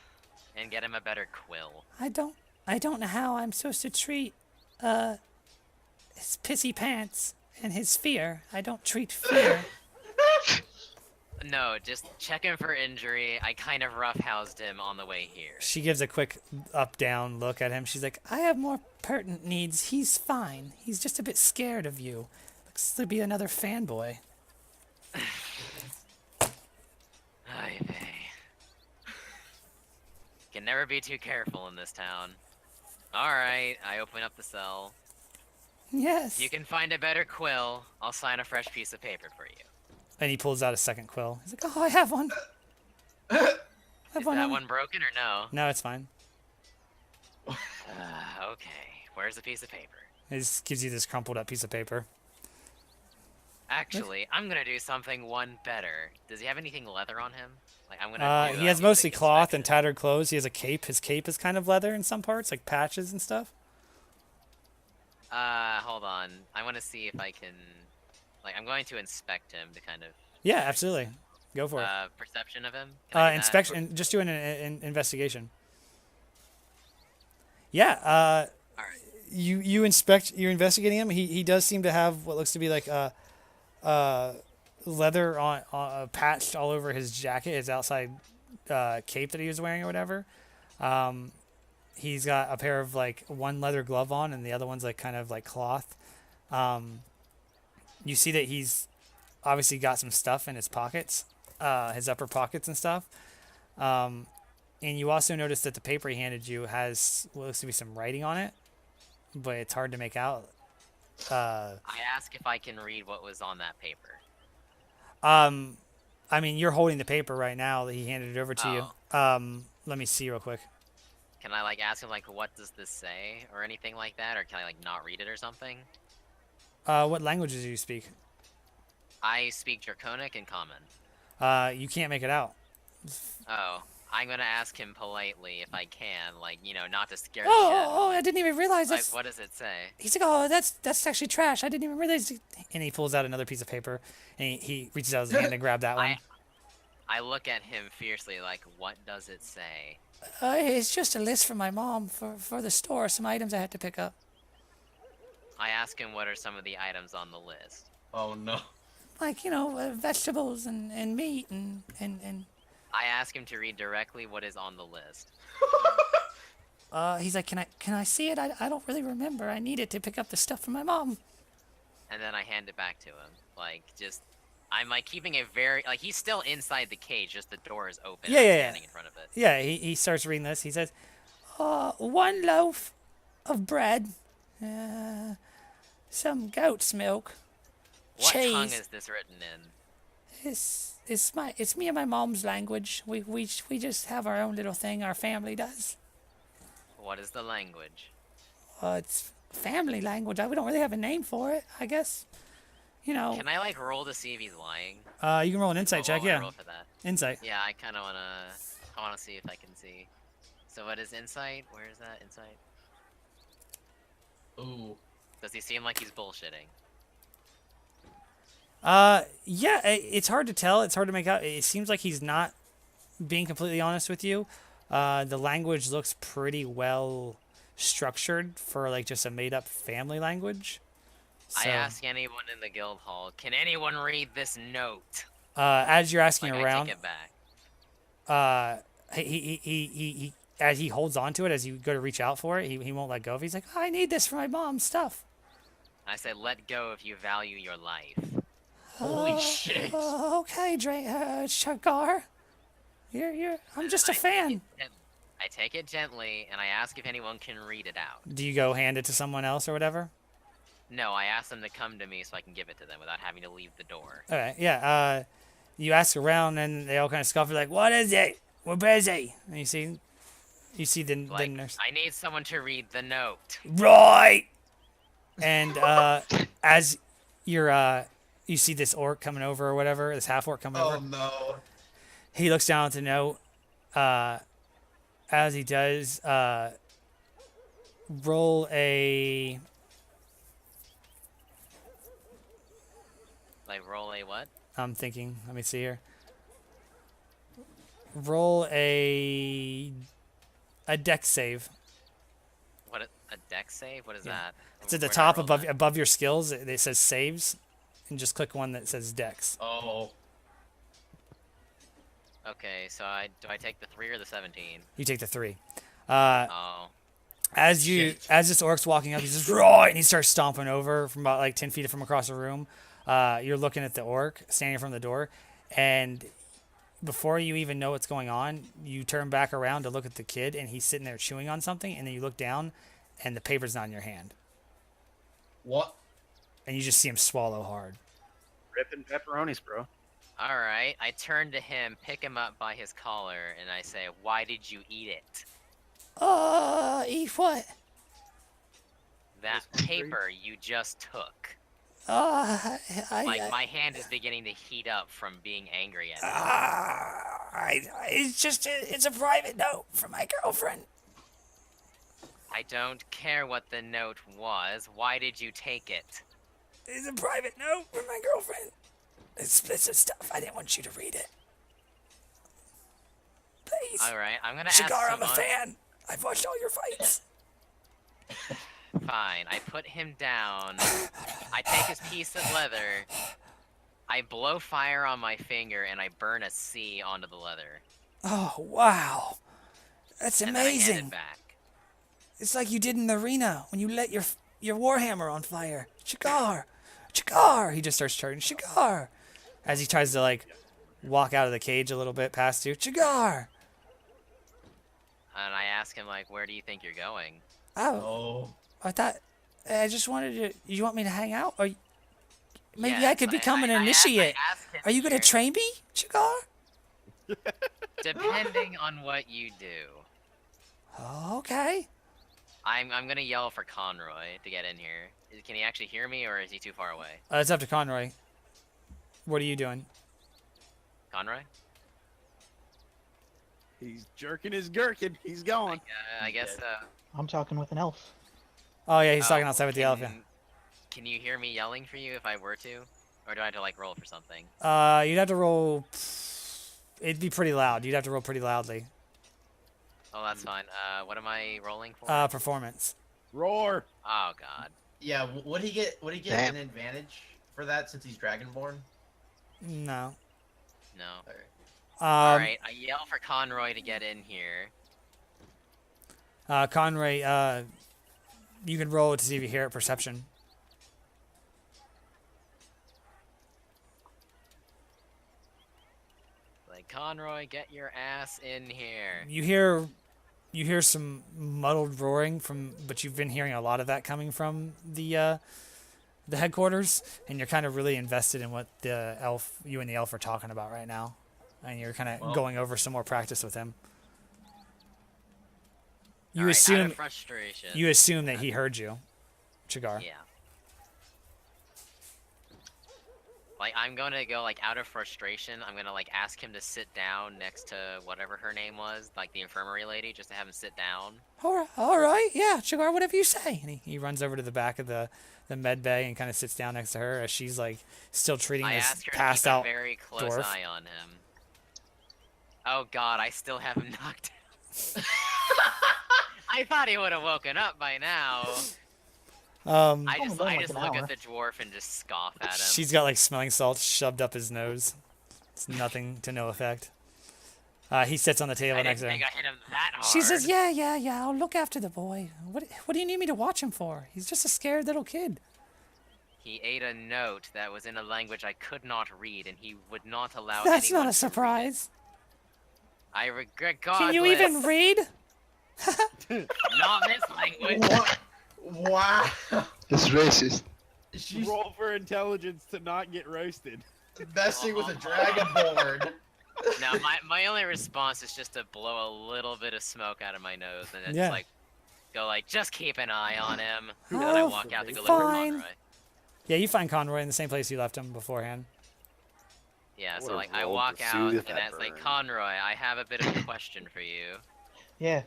and get him a better quill. I don't know how I'm supposed to treat his pissy pants and his fear. I don't treat fear. No, just check him for injury. I kind of roughhoused him on the way here. She gives a quick up-down look at him. She's like, I have more pertinent needs. He's fine. He's just a bit scared of you. Looks to be another fanboy. Ay vey. Can never be too careful in this town. Alright, I open up the cell. Yes. If you can find a better quill, I'll sign a fresh piece of paper for you. And he pulls out a second quill. He's like, oh, I have one. Is that one broken or no? No, it's fine. Okay, where's the piece of paper? He just gives you this crumpled up piece of paper. Actually, I'm gonna do something one better. Does he have anything leather on him? Like, I'm gonna. He has mostly cloth and tattered clothes. He has a cape. His cape is kind of leather in some parts, like patches and stuff. Hold on. I want to see if I can. Like, I'm going to inspect him to kind of. Yeah, absolutely. Go for it. Perception of him. Can I get that? Inspection. Just do an investigation. Yeah. All right. You inspect. You're investigating him. He does seem to have what looks to be like leather on patched all over his jacket, his outside cape that he was wearing or whatever. He's got a pair of like one leather glove on and the other one's like kind of like cloth. You see that he's obviously got some stuff in his pockets, his upper pockets and stuff. And you also notice that the paper he handed you has what looks to be some writing on it, but it's hard to make out. I ask if I can read what was on that paper. I mean, you're holding the paper right now that he handed it over to you. Let me see real quick. Can I like ask him like what does this say or anything like that, or can I like not read it or something? What languages do you speak? I speak Draconic and Common. You can't make it out. Oh, I'm gonna ask him politely if I can, like, you know, not to scare the shit out of him. I didn't even realize Like, that's. what does it say? He's like, oh, that's actually trash. I didn't even realize. And he pulls out another piece of paper, and he reaches out his hand to grab that one. I look at him fiercely, like, what does it say? It's just a list from my mom for the store, some items I had to pick up. I ask him what are some of the items on the list. Oh no. Like, vegetables and meat and. I ask him to read directly what is on the list. He's like, can I see it? I don't really remember. I need it to pick up the stuff from my mom. And then I hand it back to him. Like, just, I'm like keeping a very, like, he's still inside the cage, just the door is open. Yeah, and I'm yeah, standing in front of it. Yeah, he starts reading this. He says, 1 loaf of bread, some goat's milk, What cheese. tongue is this written in? It's me and my mom's language. We just have our own little thing. Our family does. What is the language? It's family language. We don't really have a name for it. I guess. Can I like roll to see if he's lying? You can roll an insight check. While I Yeah. roll for that. Insight. Yeah, I kind of wanna see if I can see. So what is insight? Where is that insight? Ooh. Does he seem like he's bullshitting? Yeah. It's hard to tell. It's hard to make out. It seems like he's not being completely honest with you. The language looks pretty well structured for like just a made-up family language. I ask anyone in the guild hall, can anyone read this note? As you're asking Like, around, I take it back. he as he holds on to it, as you go to reach out for it, he won't let go of it. He's like, I need this for my mom's stuff. I said, let go if you value your life. Holy shit. Okay, Shagar. I'm just a fan. I take it gently, and I ask if anyone can read it out. Do you go hand it to someone else or whatever? No, I ask them to come to me so I can give it to them without having to leave the door. Alright, yeah, you ask around and they all kind of scoff. Like, what is it? We're busy. And you see the Like, nurse. I need someone to read the note. Right! And, as you see this orc coming over or whatever, this half orc coming over. Oh no. He looks down at the note. As he does, roll a. Like, roll a what? I'm thinking. Let me see here. Roll a dex save. What, a deck save? What is Yeah. that? It's at the Where do I top roll above that? above your skills. It says saves, and just click one that says dex. Oh. Okay, so do I take the 3 or the 17? You take the 3. Oh. As this orc's walking up, he says, right, and he starts stomping over from about like 10 feet from across the room. You're looking at the orc standing from the door, and before you even know what's going on, you turn back around to look at the kid, and he's sitting there chewing on something, and then you look down, and the paper's not in your hand. What? And you just see him swallow hard. Ripping pepperonis, bro. Alright, I turn to him, pick him up by his collar, and I say, why did you eat it? Eat what? That paper you just took. Like, My hand is beginning to heat up from being angry at him. it's a private note from my girlfriend. I don't care what the note was. Why did you take it? It's a private note from my girlfriend. It's explicit stuff. I didn't want you to read it. Please. Alright, I'm gonna ask Shigar, I'm a someone- fan. I've watched all your fights. Fine, I put him down. I take his piece of leather. I blow fire on my finger and I burn a C onto the leather. Oh, wow. That's And then I hand amazing. it back. It's like you did in the arena when you lit your warhammer on fire. Shigar. Shigar. He just starts charging. Shigar. As he tries to, like, walk out of the cage a little bit past you. Shigar. and I ask him like, "Where do you think you're going?" Oh, Oh. I thought. I just wanted to. You want me to hang out, or maybe I Yes, could become an initiate? I ask him Are you gonna here, train me, Chigar? depending on what you do. Oh, okay. I'm gonna yell for Conroy to get in here. Can he actually hear me, or is he too far away? It's up to Conroy. What are you doing? Conroy? He's jerking his gherkin. He's going. I guess. I'm talking with an elf. Oh yeah, he's Oh, talking outside with the elephant. Can you hear me yelling for you if I were to, or do I have to like roll for something? You'd have to roll. It'd be pretty loud. You'd have to roll pretty loudly. Oh, that's fine. What am I rolling for? Performance. Roar. Oh God. Yeah. Would he get Damn. an advantage for that since he's Dragonborn? No. No. Okay. All right. I yell for Conroy to get in here. Conroy, you can roll to see if you hear it. Perception. Like Conroy, get your ass in here. You hear some muddled roaring from, but you've been hearing a lot of that coming from the headquarters, and you're kind of really invested in what you and the elf are talking about right now, and you're kind of going over some more practice with him. You All right, out assume of frustration. you assume that he heard you, Chigar. Yeah. Like I'm gonna go like out of frustration. I'm gonna like ask him to sit down next to whatever her name was, like the infirmary lady, just to have him sit down. All right, yeah, Chigar, whatever you say. And he runs over to the back of the med bay and kind of sits down next to her as she's like still treating I this ask her to passed keep a out very close dwarf. eye on him. Oh God, I still have him knocked out. I thought he would have woken up by now. I Only just been like an look hour. at the dwarf and just scoff at him. She's got like smelling salts shoved up his nose. It's nothing to no effect. He sits on the table I next didn't to him. think I hit him that hard. She says, yeah, I'll look after the boy. What do you need me to watch him for? He's just a scared little kid. He ate a note that was in a language I could not read, and he would not allow That's anyone not a to read it. surprise. I regret God. Can you even read? Not this language. What? Wow. This racist. She's Roll for intelligence to not get roasted. messing with a Dragonborn. No, my only response is just to blow a little bit of smoke out of my nose, and it's Yeah. like, go like, just keep an eye on him. Oh, And then I walk out to go look for fine. Conroy. Yeah, you find Conroy in the same place you left him beforehand. Yeah, so Would've like I rolled walk to out, soothe and that it's like, burn. Conroy, I have a bit of a question for you. Yeah.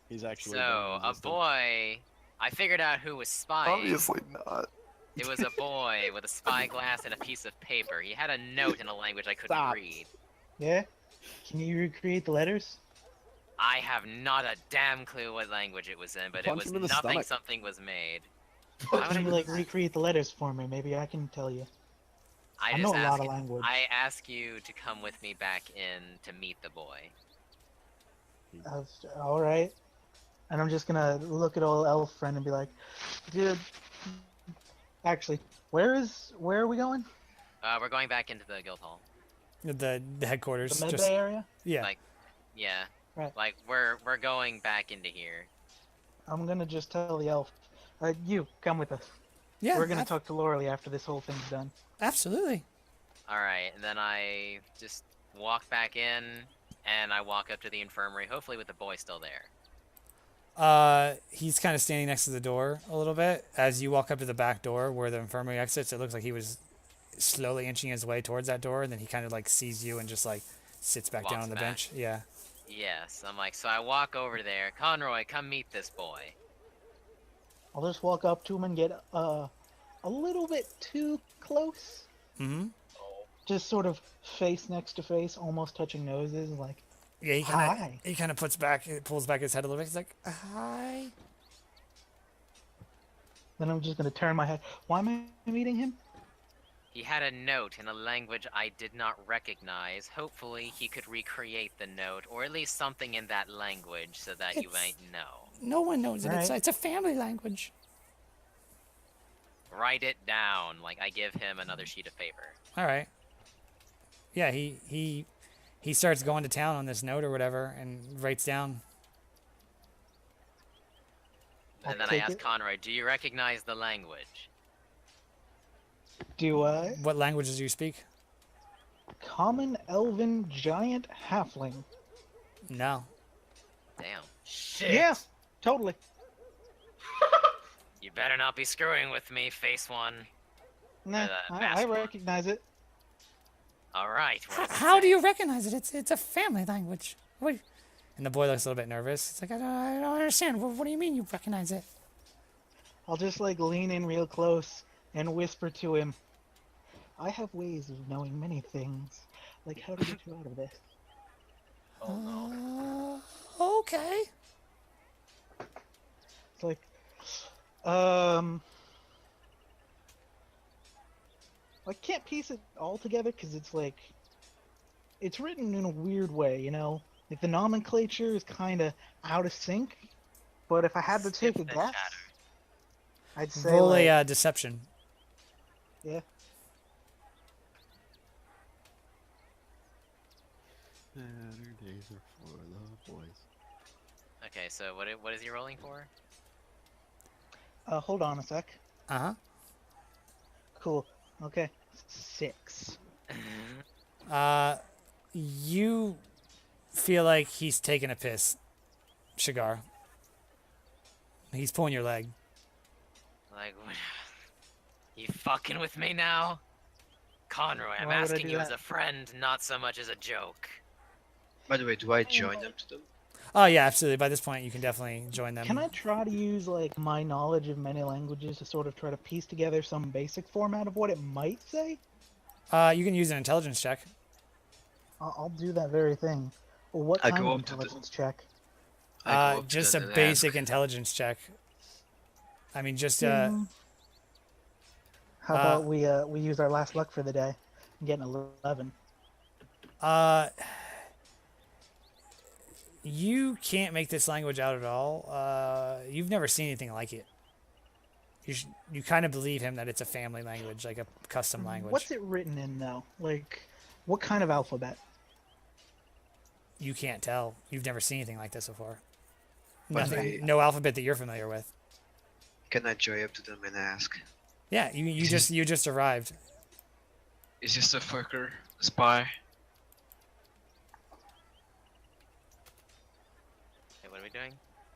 He's actually. So, a boy, I figured out who was spying. Obviously not. It was a boy with a spyglass and a piece of paper. He had a note in a language I couldn't Stop. read. Yeah. Can you recreate the letters? I have not a damn clue what language it was in, but it Punch was him in the nothing stomach. something was made. Why would Can you I, like recreate the letters for me? Maybe I can tell you. I I just know a lot ask of language. I ask you to come with me back in to meet the boy. All right. And I'm just gonna look at old elf friend and be like, dude. Actually, where are we going? We're going back into the guild hall. The headquarters. The med just bay area? yeah. Like, yeah. Right. Like we're going back into here. I'm gonna just tell the elf. You come with us. Yeah. We're gonna talk to Laurely after this whole thing's done. Absolutely. All right, and then I just walk back in, and I walk up to the infirmary, hopefully with the boy still there. He's kind of standing next to the door a little bit. As you walk up to the back door where the infirmary exits, it looks like he was slowly inching his way towards that door, and then he kind of like sees you and just like sits back down Walks on the back. bench. Yeah. Yes, I'm like, so I walk over there. Conroy, come meet this boy. I'll just walk up to him and get a little bit too close. Mm-hmm. Just sort of face next to face, almost touching noses, like, Yeah, Hi. he kind of pulls back his head a little bit. He's like, hi. then I'm just gonna turn my head. Why am I meeting him? He had a note in a language I did not recognize. Hopefully, he could recreate the note, or at least something in that language, so that you It's- might know. No one knows it. Right. It's a family language. Write it down. Like, I give him another sheet of paper. All right. Yeah, he starts going to town on this note or whatever and writes down and then I take ask it. Conroy, "Do you recognize the language?" Do I? What languages do you speak? Common, Elven, Giant, Halfling. No. Damn. Shit. Yeah, totally. You better not be screwing with me, face one. Nah, the I masked one. recognize it. All right. What does it How do say? you recognize it? It's a family language. Wait. And the boy looks a little bit nervous. It's like, I don't understand. What do you mean you recognize it? I'll just like lean in real close and whisper to him, I have ways of knowing many things, like how to get you out of this. Oh no. Okay. It's like, I can't piece it all together because it's like, it's written in a weird way, you know? Like the nomenclature is kind of out of sync, but if I had to take a Skip the guess, chatter. I'd say Roll like, a deception. yeah. Saturdays are for the boys. Okay, so what is he rolling for? Hold on a sec. Uh-huh. Cool. Okay. 6. You feel like he's taking a piss, Shigar. He's pulling your leg. Like, what? You fucking with me now? Conroy, I'm Why would I asking do you as that? a friend, not so much as a joke. By the way, do I join them to them? Oh, yeah, absolutely. By this point, you can definitely join them. Can I try to use like my knowledge of many languages to sort of try to piece together some basic format of what it might say? You can use an intelligence check. I'll do that very thing. Well, what I kind go of up to the- intelligence check? I go up to Just a them and basic ask. intelligence check. I mean, just How about we use our last luck for the day and get an 11? You can't make this language out at all. You've never seen anything like it. You kind of believe him that it's a family language, like a custom language. What's it written in though? Like, what kind of alphabet? You can't tell. You've never seen anything like this before. But Nothing, no alphabet that you're familiar with. Can I join up to them and ask? Yeah, you just arrived. Is this a fucker? A spy? Okay, what are we doing?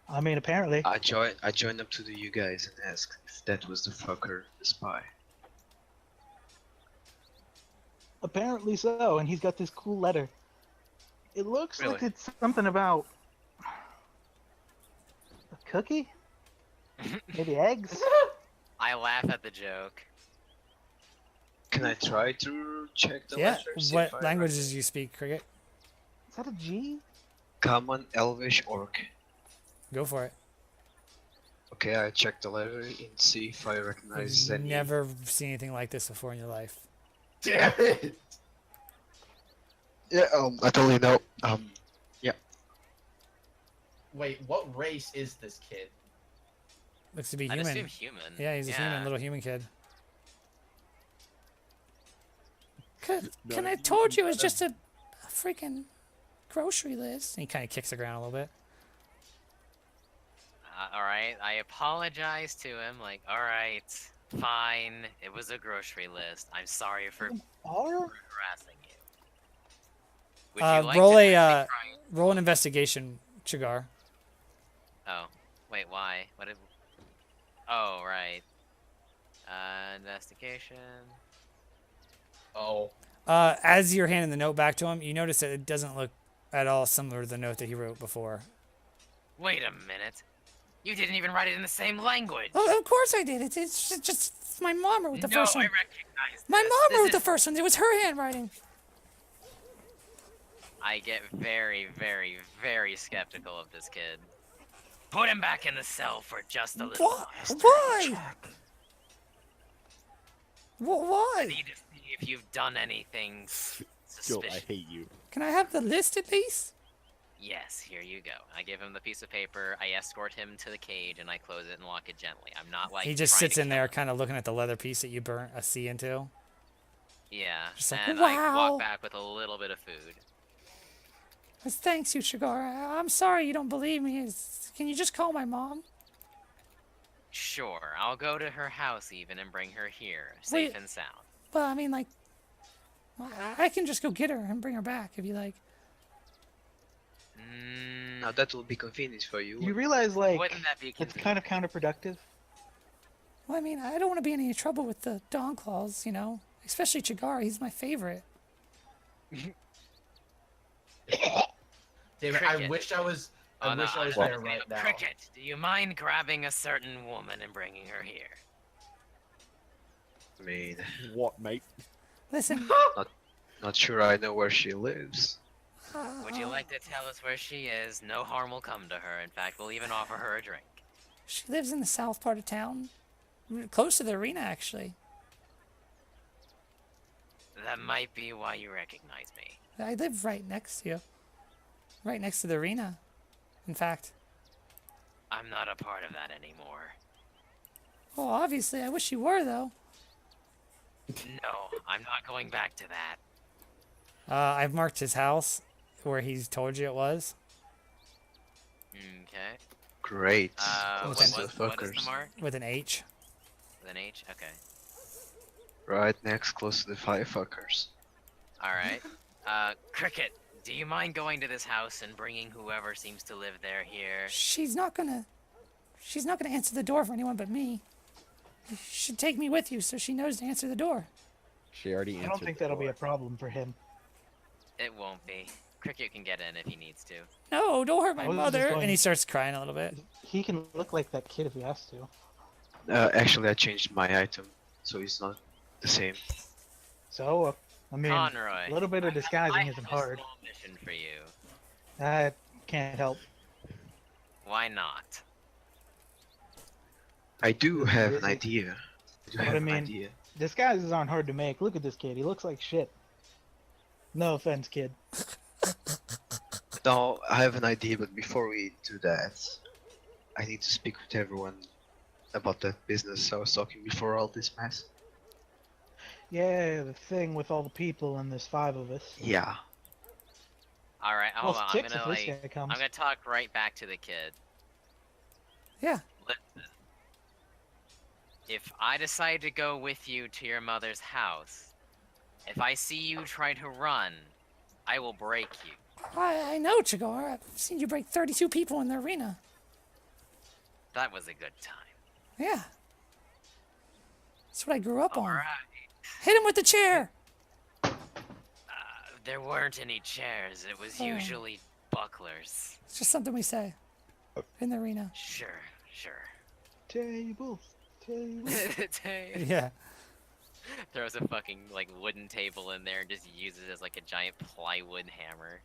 I mean, apparently. I joined up to the you guys and asked if that was the fucker, the spy. Apparently so, and he's got this cool letter. It looks like Really? it's something about a cookie? Maybe eggs? I laugh at the joke. Can I try to check the Yeah. letters? What if I languages do you speak, Cricket? Is that a G? Common, Elvish, Orc. Go for it. Okay, I check the letter and see if I recognize You've any. never seen anything like this before in your life. Damn it! Yeah, I totally know. Wait, what race is this kid? Looks to be I'd human. assume human. Yeah, he's a human, little human kid. Can I told you it's just a freaking grocery list? And he kind of kicks the ground a little bit. Alright, I apologize to him, like, alright, fine, it was a grocery list. I'm sorry for R? harassing you. Would you like roll to a actually try- roll an investigation, Chigar. Oh, wait, why? What did... Oh, right. Investigation... Oh. As you're handing the note back to him, you notice that it doesn't look at all similar to the note that he wrote before. Wait a minute. You didn't even write it in the same language. Oh, of course I did. It's just my mom wrote the no, first I one. recognize My this. mom This wrote the is- first one. It was her handwriting. I get very, very, very skeptical of this kid. Put him back in the cell for just a little What? while. Why? I Why? need to see if you've done anything Joe, suspicious. I hate you. Can I have the list at least? Yes, here you go. I give him the piece of paper, I escort him to the cage, and I close it and lock it gently. I'm not like He just trying sits to in kill there, him. kind of looking at the leather piece that you burnt a C into. Yeah, Just like, and I wow. walk back with a little bit of food. Thanks, you, Shigar. I'm sorry you don't believe me. Can you just call my mom? Sure, I'll go to her house even and bring her here, safe Wait. and sound. Well, I mean, like, I can just go get her and bring her back if you like. Now that will be convenient for you. You realize, like, Wouldn't that be it's convenient? kind of counterproductive. Well, I mean, I don't want to be in any trouble with the Dawn Claws, you know? Especially Chigar, he's my favorite. David, I Cricket. wish I was. Oh, I no, wish I was I'm there just right gonna- now. Cricket, do you mind grabbing a certain woman and bringing her here? I mean, What, mate? Listen, not sure I know where she lives. Would you like to tell us where she is? No harm will come to her. In fact, we'll even offer her a drink. she lives in the south part of town. Close to the arena, actually. That might be why you recognize me. I live right next to you. Right next to the arena, in fact. I'm not a part of that anymore. Well, obviously, I wish you were, though. No, I'm not going back to that. I've marked his house where he's told you it was. Okay. Great. What What's the is the fuckers? mark? With an H. With an H? Okay. Right next, close to the firefuckers. Alright. Cricket, do you mind going to this house and bringing whoever seems to live there here? She's not gonna answer the door for anyone but me. You should take me with you so she knows to answer the door. She already answered. I don't think the that'll be door. a problem for him. It won't be. Cricket can get in if he needs to. No, don't hurt my I was just mother. going- And he starts crying a little bit. He can look like that kid if he has to. Actually, I changed my item, so it's not the same. So, I mean, Conroy. a little bit of I disguising have isn't a hard. small mission for you. I can't help. Why not? I do have an Really? idea. I do But have I an mean- idea. Disguises aren't hard to make. Look at this kid. He looks like shit. No offense, kid. No, I have an idea, but before we do that, I need to speak with everyone about that business I was talking before all this mess. Yeah, the thing with all the people and there's 5 of us. Yeah. Alright, hold Well, on. I'm 6 gonna if this like guy comes. I'm gonna talk right back to the kid. Yeah. Listen. If I decide to go with you to your mother's house, if I see you try to run, I will break you. I know, Chigar. I've seen you break 32 people in the arena. That was a good time. Yeah. That's what I grew up on. Alright. Hit him with the chair. There weren't any chairs. It was Oh. usually bucklers. It's just something we say in the arena. Sure, sure. Tables. Tables. Yeah. Throws a fucking like wooden table in there and just uses it as like a giant plywood hammer.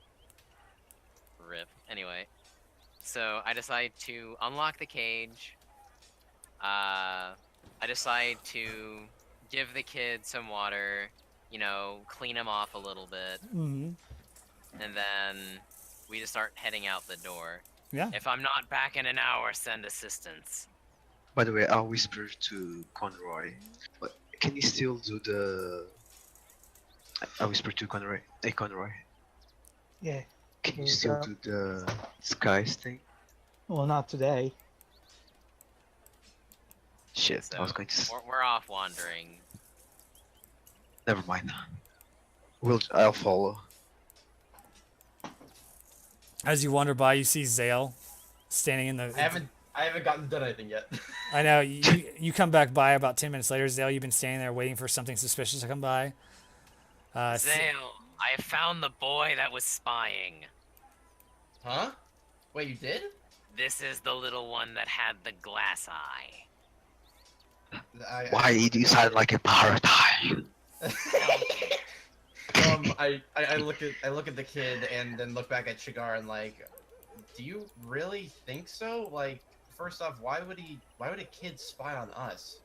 Rip. Anyway, so I decide to unlock the cage. I decide to give the kid some water, you know, clean him off a little bit, Mm-hmm. and then we just start heading out the door. Yeah. If I'm not back in an hour, send assistance. By the way, I'll whisper to Conroy. But can you still do the? I whisper to Conroy. Hey, Conroy. Yeah. Can you Yeah. still do the skies thing? Well, not today. Shit, So I was going to. we're off wandering. Never mind. I'll follow. As you wander by, you see Zale standing in the. I haven't gotten done anything yet. I know. You come back by about 10 minutes later, Zale. You've been standing there waiting for something suspicious to come by. Zale, I have found the boy that was spying. Huh? Wait, you did? This is the little one that had the glass eye. Why do you sound like a parrot? I look at the kid and then look back at Shigar and like, do you really think so? Like, first off, why would a kid spy on us?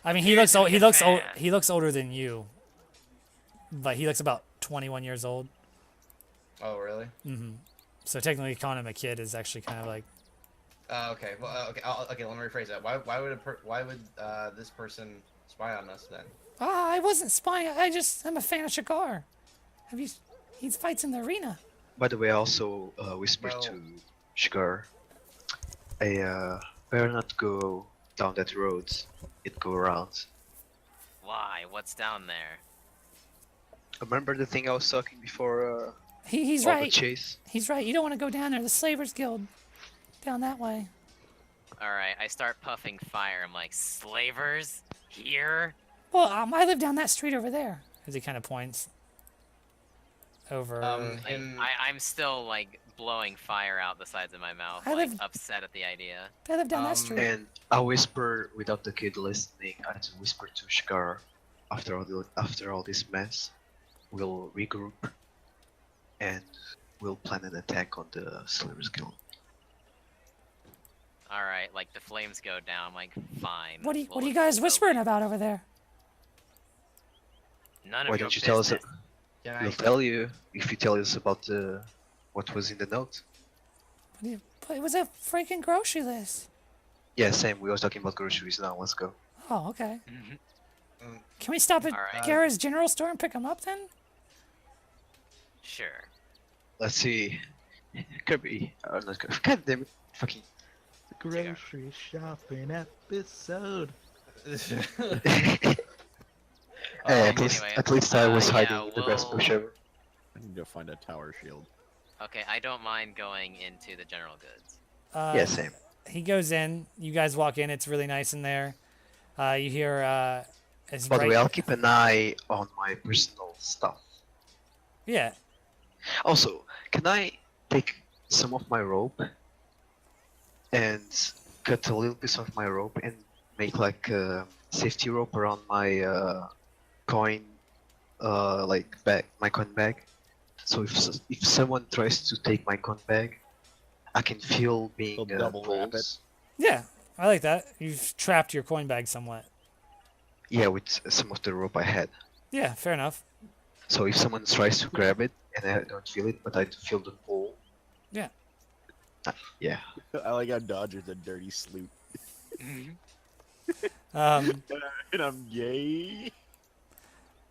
I mean, he Here's looks old. the He looks old. fan. He looks older than you. But he looks about 21 years old. Oh, really? Mm-hmm. So technically, calling him a kid is actually kind of like. Okay. Well, okay. Let me rephrase that. Why would this person spy on us then? I wasn't spying. I'm a fan of Shakar. He fights in the arena. By the way, I also whispered Well- to Shigar. I better not go down that road. It go around. Why? What's down there? Remember the thing I was talking before? He's all the right. chase. He's right. You don't want to go down there. The Slavers Guild. Down that way. Alright, I start puffing fire. I'm like, slavers? Here? Well, I live down that street over there. As he kind of points over. I'm still like blowing fire out the sides of my mouth, I like live- upset at the idea. I live down that street. And I whisper without the kid listening. I had to whisper to Shikar. After all this mess, we'll regroup and we'll plan an attack on the Slavers Guild. Alright, like the flames go down, I'm like, fine. What are you we'll guys go. whispering about over there? None of Why your don't you tell us? business. Can We'll tell you if you tell us about what was in the note. But it was a freaking grocery list. Yeah, same. We were talking about groceries now. Let's go. Oh, okay. Mm. Can we stop at Alright. Gara's general store and pick them up then? Sure. Let's see. Kirby. Not Kirby. God damn it. Fucking. Grocery shopping episode. Hey, Anyway, at least I was yeah, hiding the best push ever. I need to find a tower shield. Okay, I don't mind going into the general goods. Yeah, same. He goes in. You guys walk in. It's really nice in there. You hear. As By the right- way, I'll keep an eye on my personal stuff. Yeah. Also, can I take some of my rope and cut a little piece of my rope and make like a safety rope around my coin, like bag, my coin bag? So if someone tries to take my coin bag, I can feel being They'll double wrap pulled. Yeah. I like that. You've trapped your coin bag somewhat. Yeah, with some of the rope I had. Yeah, fair enough. So if someone tries to grab it and I don't feel it, but I feel the pull. Yeah. Yeah. I like how Dodger's a dirty sloop. Um, And I'm gay.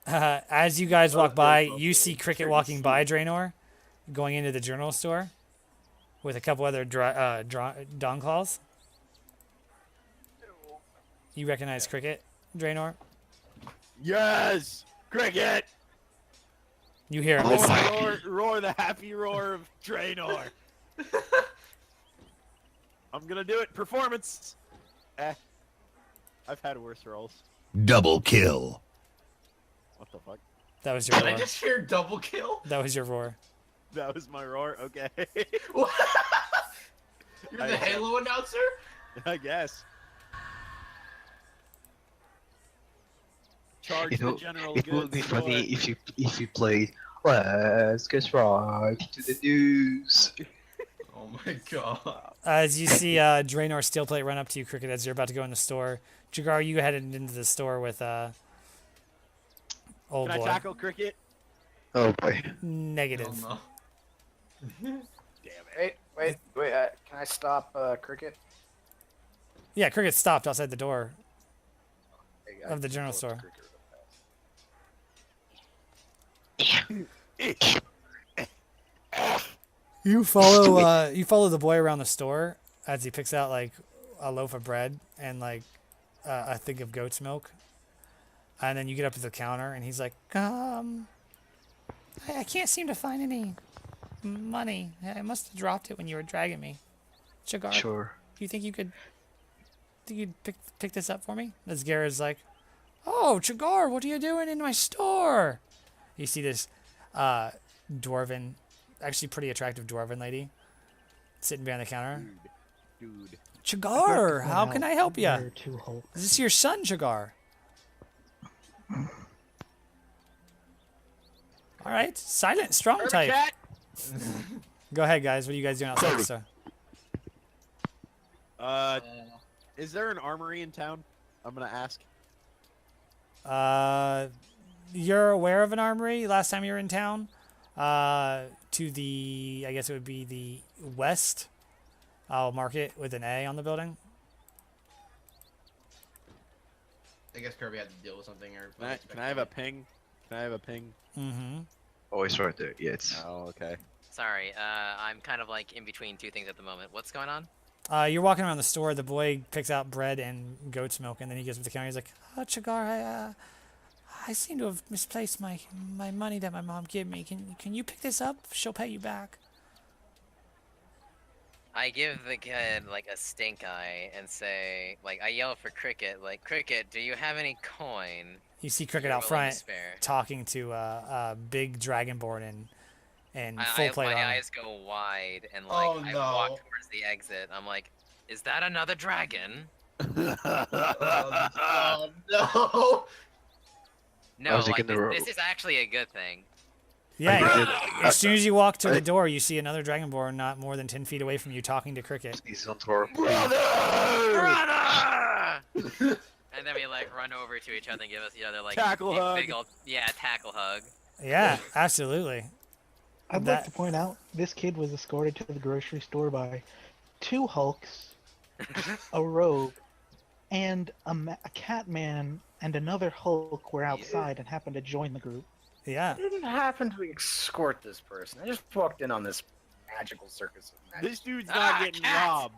as you guys walk by, you see Cricket walking by Draenor, going into the journal store with a couple other Dawn Claws. You recognize Cricket, Draenor? Yes! Cricket! You hear him. Oh It's like, Roar, roar the happy roar of Draenor. I'm gonna do it. Performance! I've had worse rolls. Double kill. What the fuck? that was your Did I roar. just hear double kill? That was your roar. That was my roar? Okay. What? You're the Halo announcer? I guess. Charge You know, the general it would be goods funny store. if you played Let's get right to the news. Oh my god. As you see Draenor Steelplate run up to you, Cricket, as you're about to go in the store. Jagar, you headed into the store with old Can I boy. tackle Cricket? Oh boy. Negative. Oh, no. Wait. Can I stop Cricket? Yeah, Cricket stopped outside the door Hey, of the general store. You follow the boy around the store as he picks out like a loaf of bread and like a thing of goat's milk, and then you get up to the counter and he's like, I can't seem to find any money. I must have dropped it when you were dragging me. Chagar, Sure. do you think you'd pick this up for me? As Gara's like, oh, Chagar, what are you doing in my store? You see this dwarven, actually pretty attractive dwarven lady sitting behind the counter. Dude. Chagar, how can I help you? They're too whole. Is this your son, Chagar? All right, silent, strong type. Cat? Go ahead, guys. What are you guys doing outside the store? Is there an armory in town? I'm gonna ask. You're aware of an armory last time you were in town? To the, I guess it would be the west. I'll mark it with an A on the building. I guess Kirby had to deal with something or. Can I have a ping? Can I have a ping? Mm-hmm. Oh, it's right there. Yeah, it's. Oh, okay. Sorry, I'm kind of like in between two things at the moment. What's going on? You're walking around the store. The boy picks out bread and goat's milk, and then he goes to the counter. He's like, Chagar, I seem to have misplaced my money that my mom gave me. Can you pick this up? She'll pay you back. I give the kid like a stink eye and say, like, I yell for Cricket, like, Cricket, do you have any coin? You see Cricket you're out willing to front spare? talking to a big dragonborn in full plate my armor. eyes go wide and like Oh, I no. walk towards the exit. I'm like, is that another dragon? Oh no! No, How's he like gonna roll? this is actually a good thing. Yeah, as soon as you walk to the door, you see another dragonborn not more than 10 feet away from you talking to Cricket. He's on tour. Brother! And then we like run over to each other and give us each other like Tackle big, hug. big old tackle hug. Yeah, absolutely. I'd That- like to point out this kid was escorted to the grocery store by 2 Hulks, a rogue, and a cat man and another Hulk were outside and happened to join the group. Yeah. I didn't happen to escort this person. I just walked in on this magical circus of magic. This dude's not getting cat. robbed.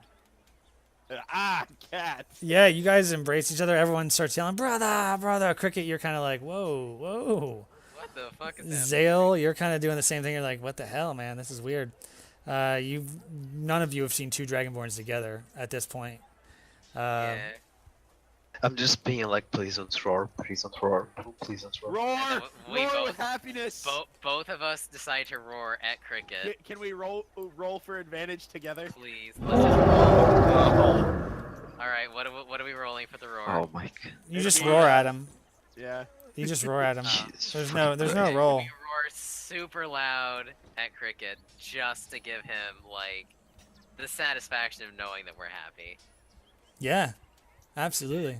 Cats. Yeah, you guys embrace each other. Everyone starts yelling, brother, brother. Cricket, you're kind of like, whoa, whoa. What the fuck is that? Zale, you're kind of doing the same thing. You're like, what the hell, man? This is weird. None of you have seen 2 dragonborns together at this point. Yeah. I'm just being like, please don't roar, please don't roar, please don't roar. Roar! And then we Roar both- with happiness! Both of us decide to roar at Cricket. Can we roll for advantage together? Please, let's just roll. All right, what are we rolling for the roar? Oh my god. You just roar at him. Yeah. You just roar at him. Jesus There's fucking no Christ. roll. We roar super loud at Cricket just to give him like the satisfaction of knowing that we're happy. Yeah, absolutely.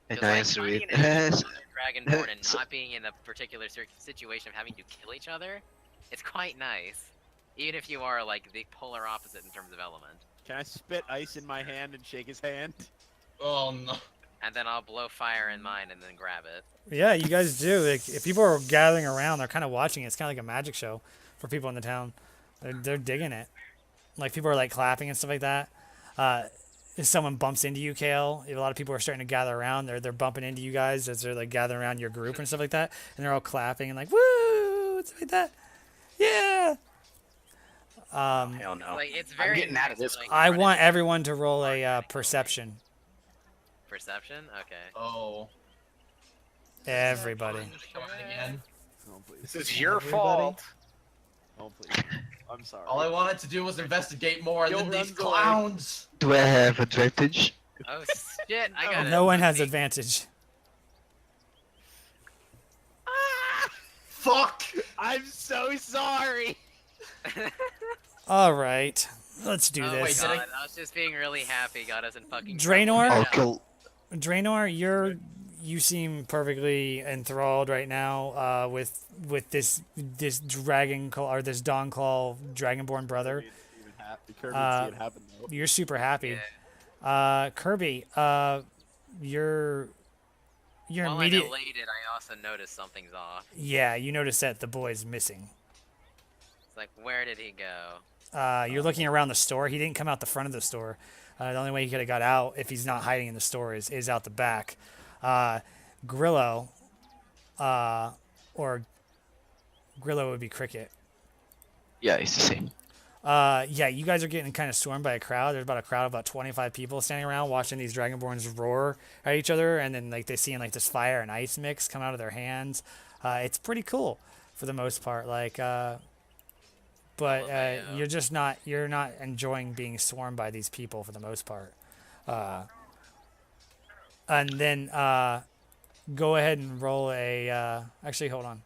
And 'Cause, I like, answer finding it. an enemy Dragonborn and So- not being in a particular situation of having to kill each other, it's quite nice. Even if you are like the polar opposite in terms of element. Can I spit ice in my hand and shake his hand? Oh no! And then I'll blow fire in mine and then grab it. Yeah, you guys do. Like, if people are gathering around, they're kind of watching it. It's kind of like a magic show for people in the town. They're digging it. Like, people are like clapping and stuff like that. If someone bumps into you, Kale, a lot of people are starting to gather around. They're bumping into you guys as they're like gathering around your group and stuff like that. And they're all clapping and like, woo, and stuff like that. Yeah. Hell no. Like it's I'm very getting out of nice this. to, like, I run want into everyone to roll a perception. perception. Okay. Oh. Everybody. Again. Oh, please. This is your Everybody? fault. Oh, please. I'm sorry. All I wanted to do was investigate more, and Gil then these runs away. clowns. Do I have advantage? Oh shit! I got it. No one has advantage. Fuck! I'm so sorry! All right. Let's do Oh this. wait, my did I- god! I was just being really happy. Got us in fucking Draenor? trouble. I'll kill. Draenor, you seem perfectly enthralled right now with this dragon claw or this dawn claw dragonborn brother. Even happy. Kirby Uh, see it happen though. You're super happy. Yeah. Kirby, you're While immediate. I'm elated, I also noticed something's off. Yeah, you notice that the boy's missing. It's like, where did he go? You're looking around the store. He didn't come out the front of the store. The only way he could have got out if he's not hiding in the store is out the back. Grillo, or Grillo would be Cricket. Yeah, it's the same. Yeah, you guys are getting kind of swarmed by a crowd. There's about a crowd of about 25 people standing around watching these dragonborns roar at each other, and then like they seeing like this fire and ice mix come out of their hands. It's pretty cool for the most part. Like, but you're not enjoying being swarmed by these people for the most part. And then go ahead and roll a. Actually, hold on.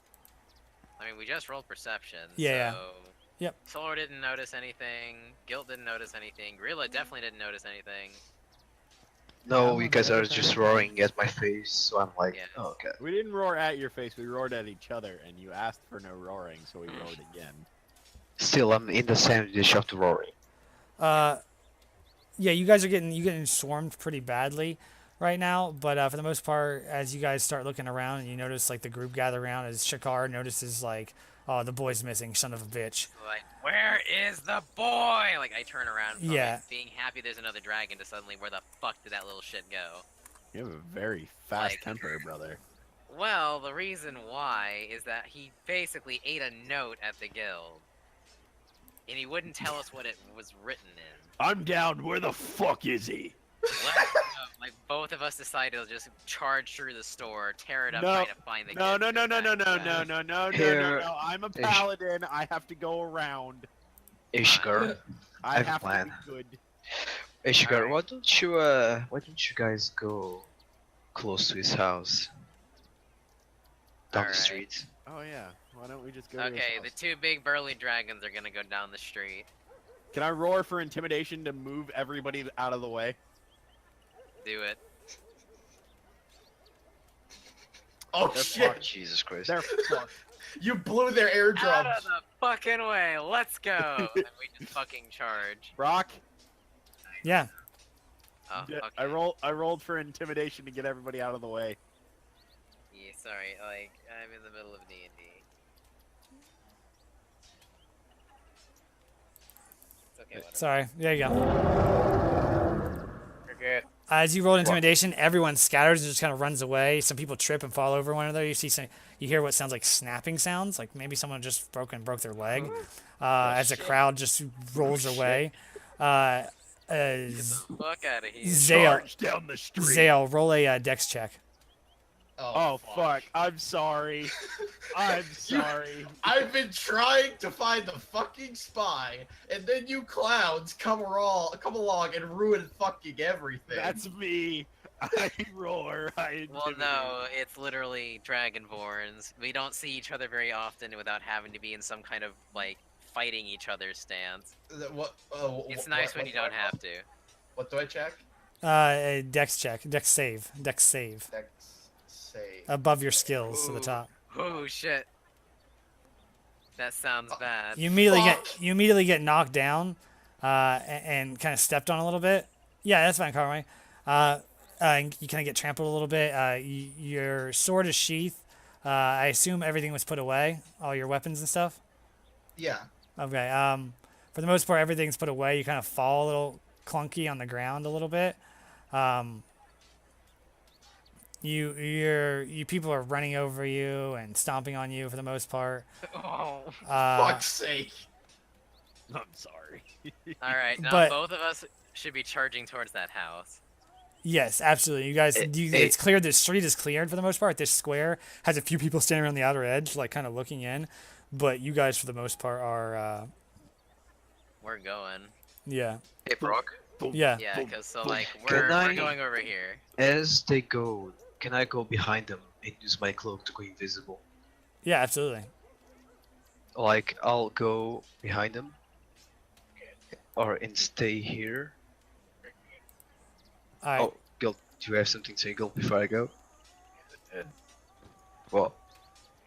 I mean, we just rolled perception. Yeah, So... Yep. Solar didn't notice anything. Guilt didn't notice anything. Gorilla definitely didn't notice anything. No, you guys are just roaring at my face, so I'm like, Yeah. oh, okay. We didn't roar at your face, we roared at each other, and you asked for no roaring, so we roared again. Still, I'm in the sandwich of the roaring. Yeah, you guys are getting swarmed pretty badly right now, but for the most part, as you guys start looking around and you notice like the group gather around, as Shakar notices like Oh, the boy's missing, son of a bitch. Like, where is the boy? Like, I turn around from Yeah. being happy there's another dragon to suddenly, where the fuck did that little shit go? You have a very fast Like- temper, brother. Well, the reason why is that he basically ate a note at the guild. And he wouldn't tell us what it was written in. I'm down. Where the fuck is he? Like, both of us decided to just charge through the store, tear it up, No. trying to find the No, gift. no, no, no, no, no, no, no, no, no, Here- no. I'm a Ish. paladin. I have to go around. Ishgar, I have a have to plan. be good. Ishgar, Alright. why don't you guys go close to his house? Down Alright. the street. Oh yeah. Why don't we just go? to his Okay, the house? two big burly dragons are gonna go down the street. Can I roar for intimidation to move everybody out of the way? Do it. Oh They're shit! fucked. Jesus Christ. They're fucked. You blew their Out eardrums. of the fucking way, let's go! And we just fucking charge. Brock, Yeah. Oh, yeah, okay. I rolled for intimidation to get everybody out of the way. Yeah, sorry, like, I'm in the middle of D&D. It's okay, whatever. Sorry. There you go. Cricket. As you roll intimidation, everyone scatters and just kind of runs away. Some people trip and fall over one another. You hear what sounds like snapping sounds, like maybe someone just broke their leg. As the crowd just rolls away. Fuck out of here. Zale, Charge down the street. Zale, roll a dex check. Oh fuck! I'm sorry. I'm sorry. I've been trying to find the fucking spy, and then you clowns come along and ruin fucking everything. That's me. I roar. I Well, intimidate. no, it's literally Dragonborns. We don't see each other very often without having to be in some kind of, like, fighting each other's stance. What? It's nice when you don't have to. What do I check? A dex check, dex save. Dex save. Above your skills to the top. Oh, shit. That sounds bad. You immediately get knocked down, and kind of stepped on a little bit. Yeah, that's fine, Conway. And you kind of get trampled a little bit. Your sword is sheathed. I assume everything was put away, all your weapons and stuff. Yeah. Okay. For the most part, everything's put away. You kind of fall a little clunky on the ground a little bit. You people are running over you and stomping on you for the most part. Oh, Fuck's sake. I'm sorry. alright, now But- both of us should be charging towards that house. Yes, absolutely. You guys, it's cleared. The street is cleared for the most part. This square has a few people standing around the outer edge, like kind of looking in. But you guys, for the most part, are We're going. yeah, Hey Brock, yeah. Yeah, because, so, like, Can we're I- going over here. as they go, can I go behind them and use my cloak to go invisible? Yeah, absolutely. Like, I'll go behind them, and stay here. All right. Oh, Gil, do you have something to say, Gil, before I go? Well,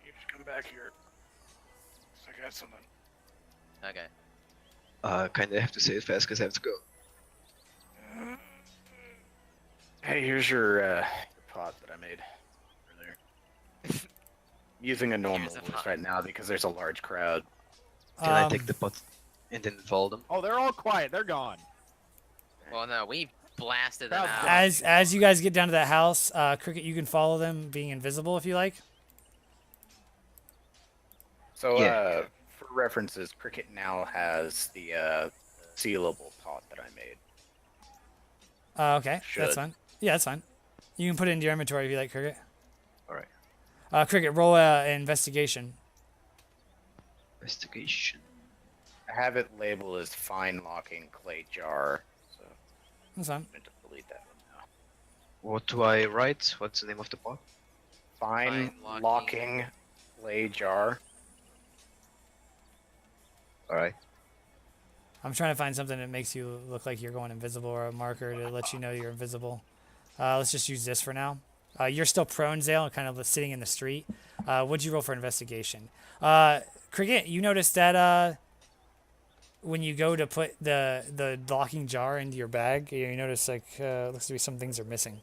You just come back here. I got something. Okay. kinda have to say it fast because I have to go. Hey, here's your pot that I made earlier. Using a normal Here's a voice pot. right now because there's a large crowd. Can I take the pot and then follow them? Oh, they're all quiet. They're gone. Well, no, we blasted them Crowd's out. gone. As you guys get down to that house, Cricket, you can follow them, being invisible if you like. So, Yeah. for references, Cricket now has the sealable pot that I made. Okay, Should. that's fine. Yeah, that's fine. You can put it into your inventory if you like, Cricket. Alright. Cricket, roll an investigation. Investigation. I have it labeled as fine locking clay jar, so That's fine. I'm going to delete that one now. What do I write? What's the name of the pot? Fine Fine locking clay jar. Alright. I'm trying to find something that makes you look like you're going invisible, or a marker to let you know you're invisible. Let's just use this for now. You're still prone, Zale, kind of sitting in the street. What'd you roll for investigation? Cricket, you noticed that when you go to put the locking jar into your bag, you notice like looks to be some things are missing.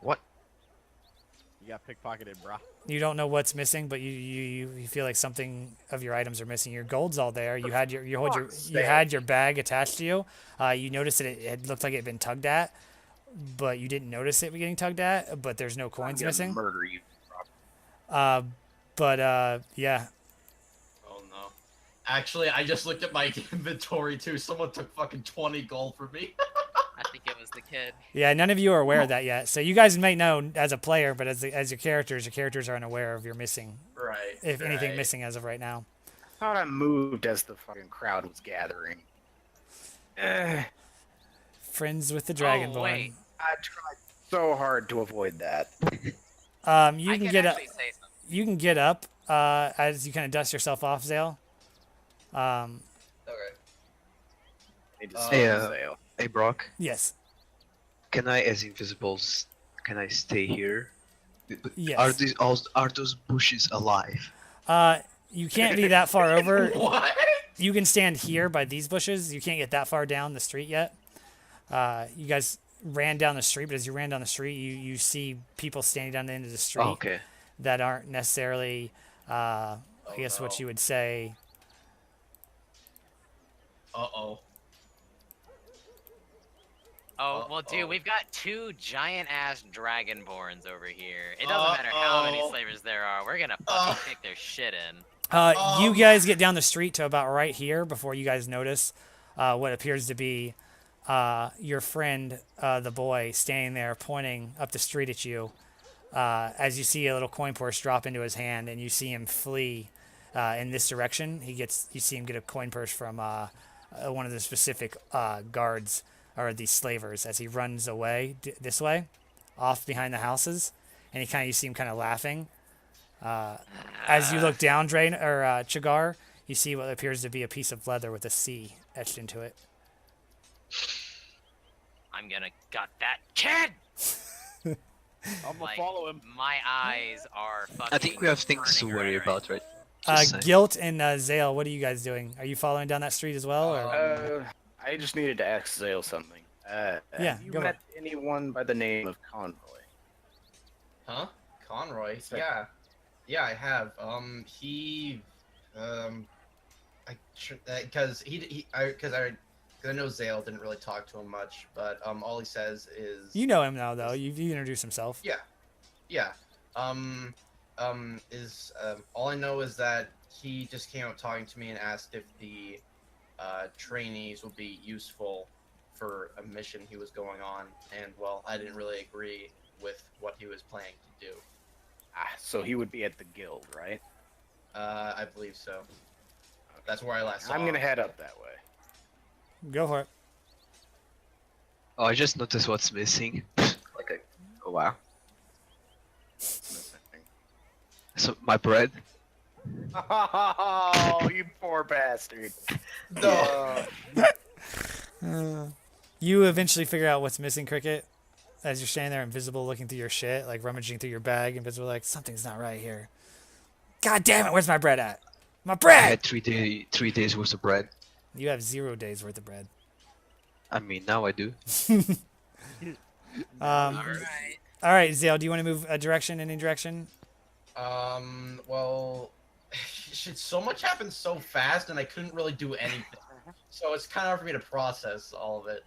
What? You got pickpocketed, brah. You don't know what's missing, but you feel like something of your items are missing. Your gold's all there. You had you had your bag attached to you. You noticed that it looked like it had been tugged at, but you didn't notice it getting tugged at. But there's no coins I'm gonna missing. murder you. Yeah. Oh no. Actually, I just looked at my inventory too. Someone took fucking 20 gold from me. I think it was the kid. Yeah, none of you are aware of that yet. So you guys might know as a player, but as your characters are unaware of your missing, Right. if anything missing as of right now. I thought I moved as the fucking crowd was gathering. Friends with the Oh, Dragonborn. wait. I tried so hard to avoid that. You I can could get up. actually say something. You can get up as you kind of dust yourself off, Zale. Okay. Need to Hey, stay sail. hey, Brock. Yes. Can I, as invisibles, can I stay here? Yes. Are those bushes alive? You can't be that far over. What? You can stand here by these bushes. You can't get that far down the street yet. You guys ran down the street, but as you ran down the street, you see people standing down the end of the street Oh, okay. that aren't necessarily, I guess, what no. you would say. Uh-oh. Oh, well, dude, we've got 2 giant-ass dragonborns over here. It doesn't matter how many slavers there are. We're gonna fucking kick their shit in. You guys get down the street to about right here before you guys notice what appears to be your friend, the boy, standing there pointing up the street at you. As you see a little coin purse drop into his hand, and you see him flee in this direction. You see him get a coin purse from one of the specific guards or these slavers as he runs away this way, off behind the houses, and you see him kind of laughing. As you look down, Chagar, you see what appears to be a piece of leather with a C etched into it. I'm gonna gut that kid! I'm gonna follow him. My eyes are fucking I think we have things to burning worry red about, right? Just saying. Guilt and Zale, what are you guys doing? Are you following down that street as well? Or? I just needed to ask Zale something. Yeah, have you go met anyone by the name of Conroy? Huh? Conroy? So- Yeah. Yeah, I have. I know Zale didn't really talk to him much, but all he says is You know him now, though. You introduced himself. yeah. All I know is that he just came up talking to me and asked if the trainees would be useful for a mission he was going on, and well, I didn't really agree with what he was planning to do. So he would be at the guild, right? I believe so. That's where I last saw I'm gonna him. head up that way. Go for it. Oh, I just noticed what's missing. Oh wow. So my bread. Oh, you poor bastard. No. You eventually figure out what's missing, Cricket, as you're standing there invisible looking through your shit, like rummaging through your bag, invisible, like, something's not right here. God damn it, where's my bread at? My I bread! had 3 days worth of bread. You have 0 days worth of bread. I mean, now I do. Alright. Alright, Zale, do you want to move a direction, any direction? Well, shit, so much happened so fast, and I couldn't really do anything. So it's kind of hard for me to process all of it.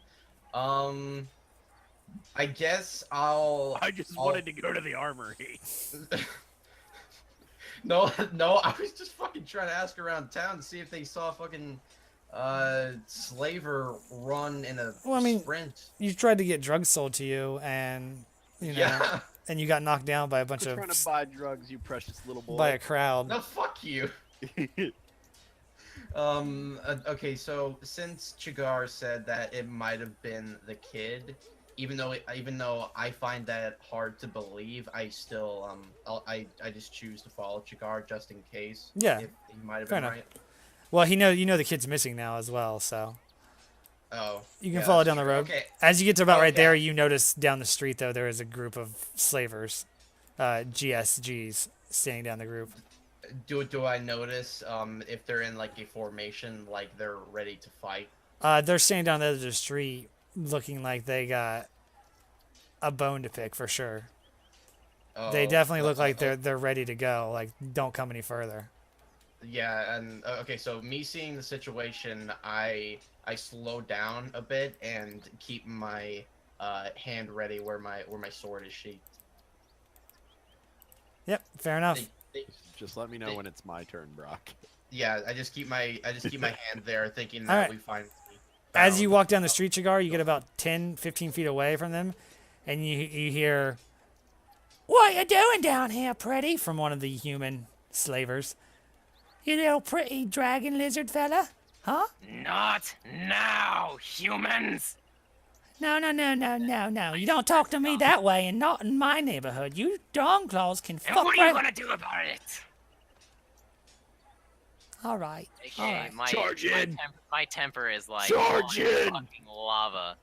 I guess I just wanted to go to the armory. No, I was just fucking trying to ask around town to see if they saw fucking slaver run in a sprint. You tried to get drugs sold to you, and Yeah. and you got knocked down by a bunch Just of trying to buy drugs, you precious little boy. by a crowd. No, fuck you. Okay, so since Chigar said that it might have been the kid, even though I find that hard to believe, I still I just choose to follow Chigar just in case. Yeah, if he might have fair been enough. right. Well, you know the kid's missing now as well, so Oh, you can yeah, follow that's down the true. road. Okay. As you get to about right Okay. there, you notice down the street though there is a group of slavers, GSGs, standing down the group. Do I notice if they're in like a formation, like they're ready to fight? They're standing down the edge of the street, looking like they got a bone to pick for sure. They Oh, definitely look like oh, they're ready to go. Like, don't come any further. yeah, and okay, so me seeing the situation, I slow down a bit and keep my hand ready where my sword is sheathed. Yep, fair enough. Just let me know when it's my turn, Brock. Yeah, I just keep my hand there, thinking that Alright. we finally As you found- walk down the street, Chigar, you get about 10, 15 feet away from them, and you hear, "What you doing down here, pretty?" from one of the human slavers. "You little pretty dragon lizard fella? Huh?" Not now, humans! No. You don't talk to me that way, and not in my neighborhood. You Dongclaws can And fuck what are you right. gonna do about it? All right. Okay, Charge in. my temper is like Charge in. fucking lava.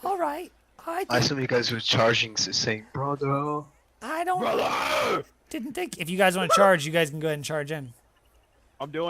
All right. I assume you guys were charging, so saying, brother. I don't. Brother! Didn't think. If you guys want to charge, you guys can go ahead and charge in. I'm doing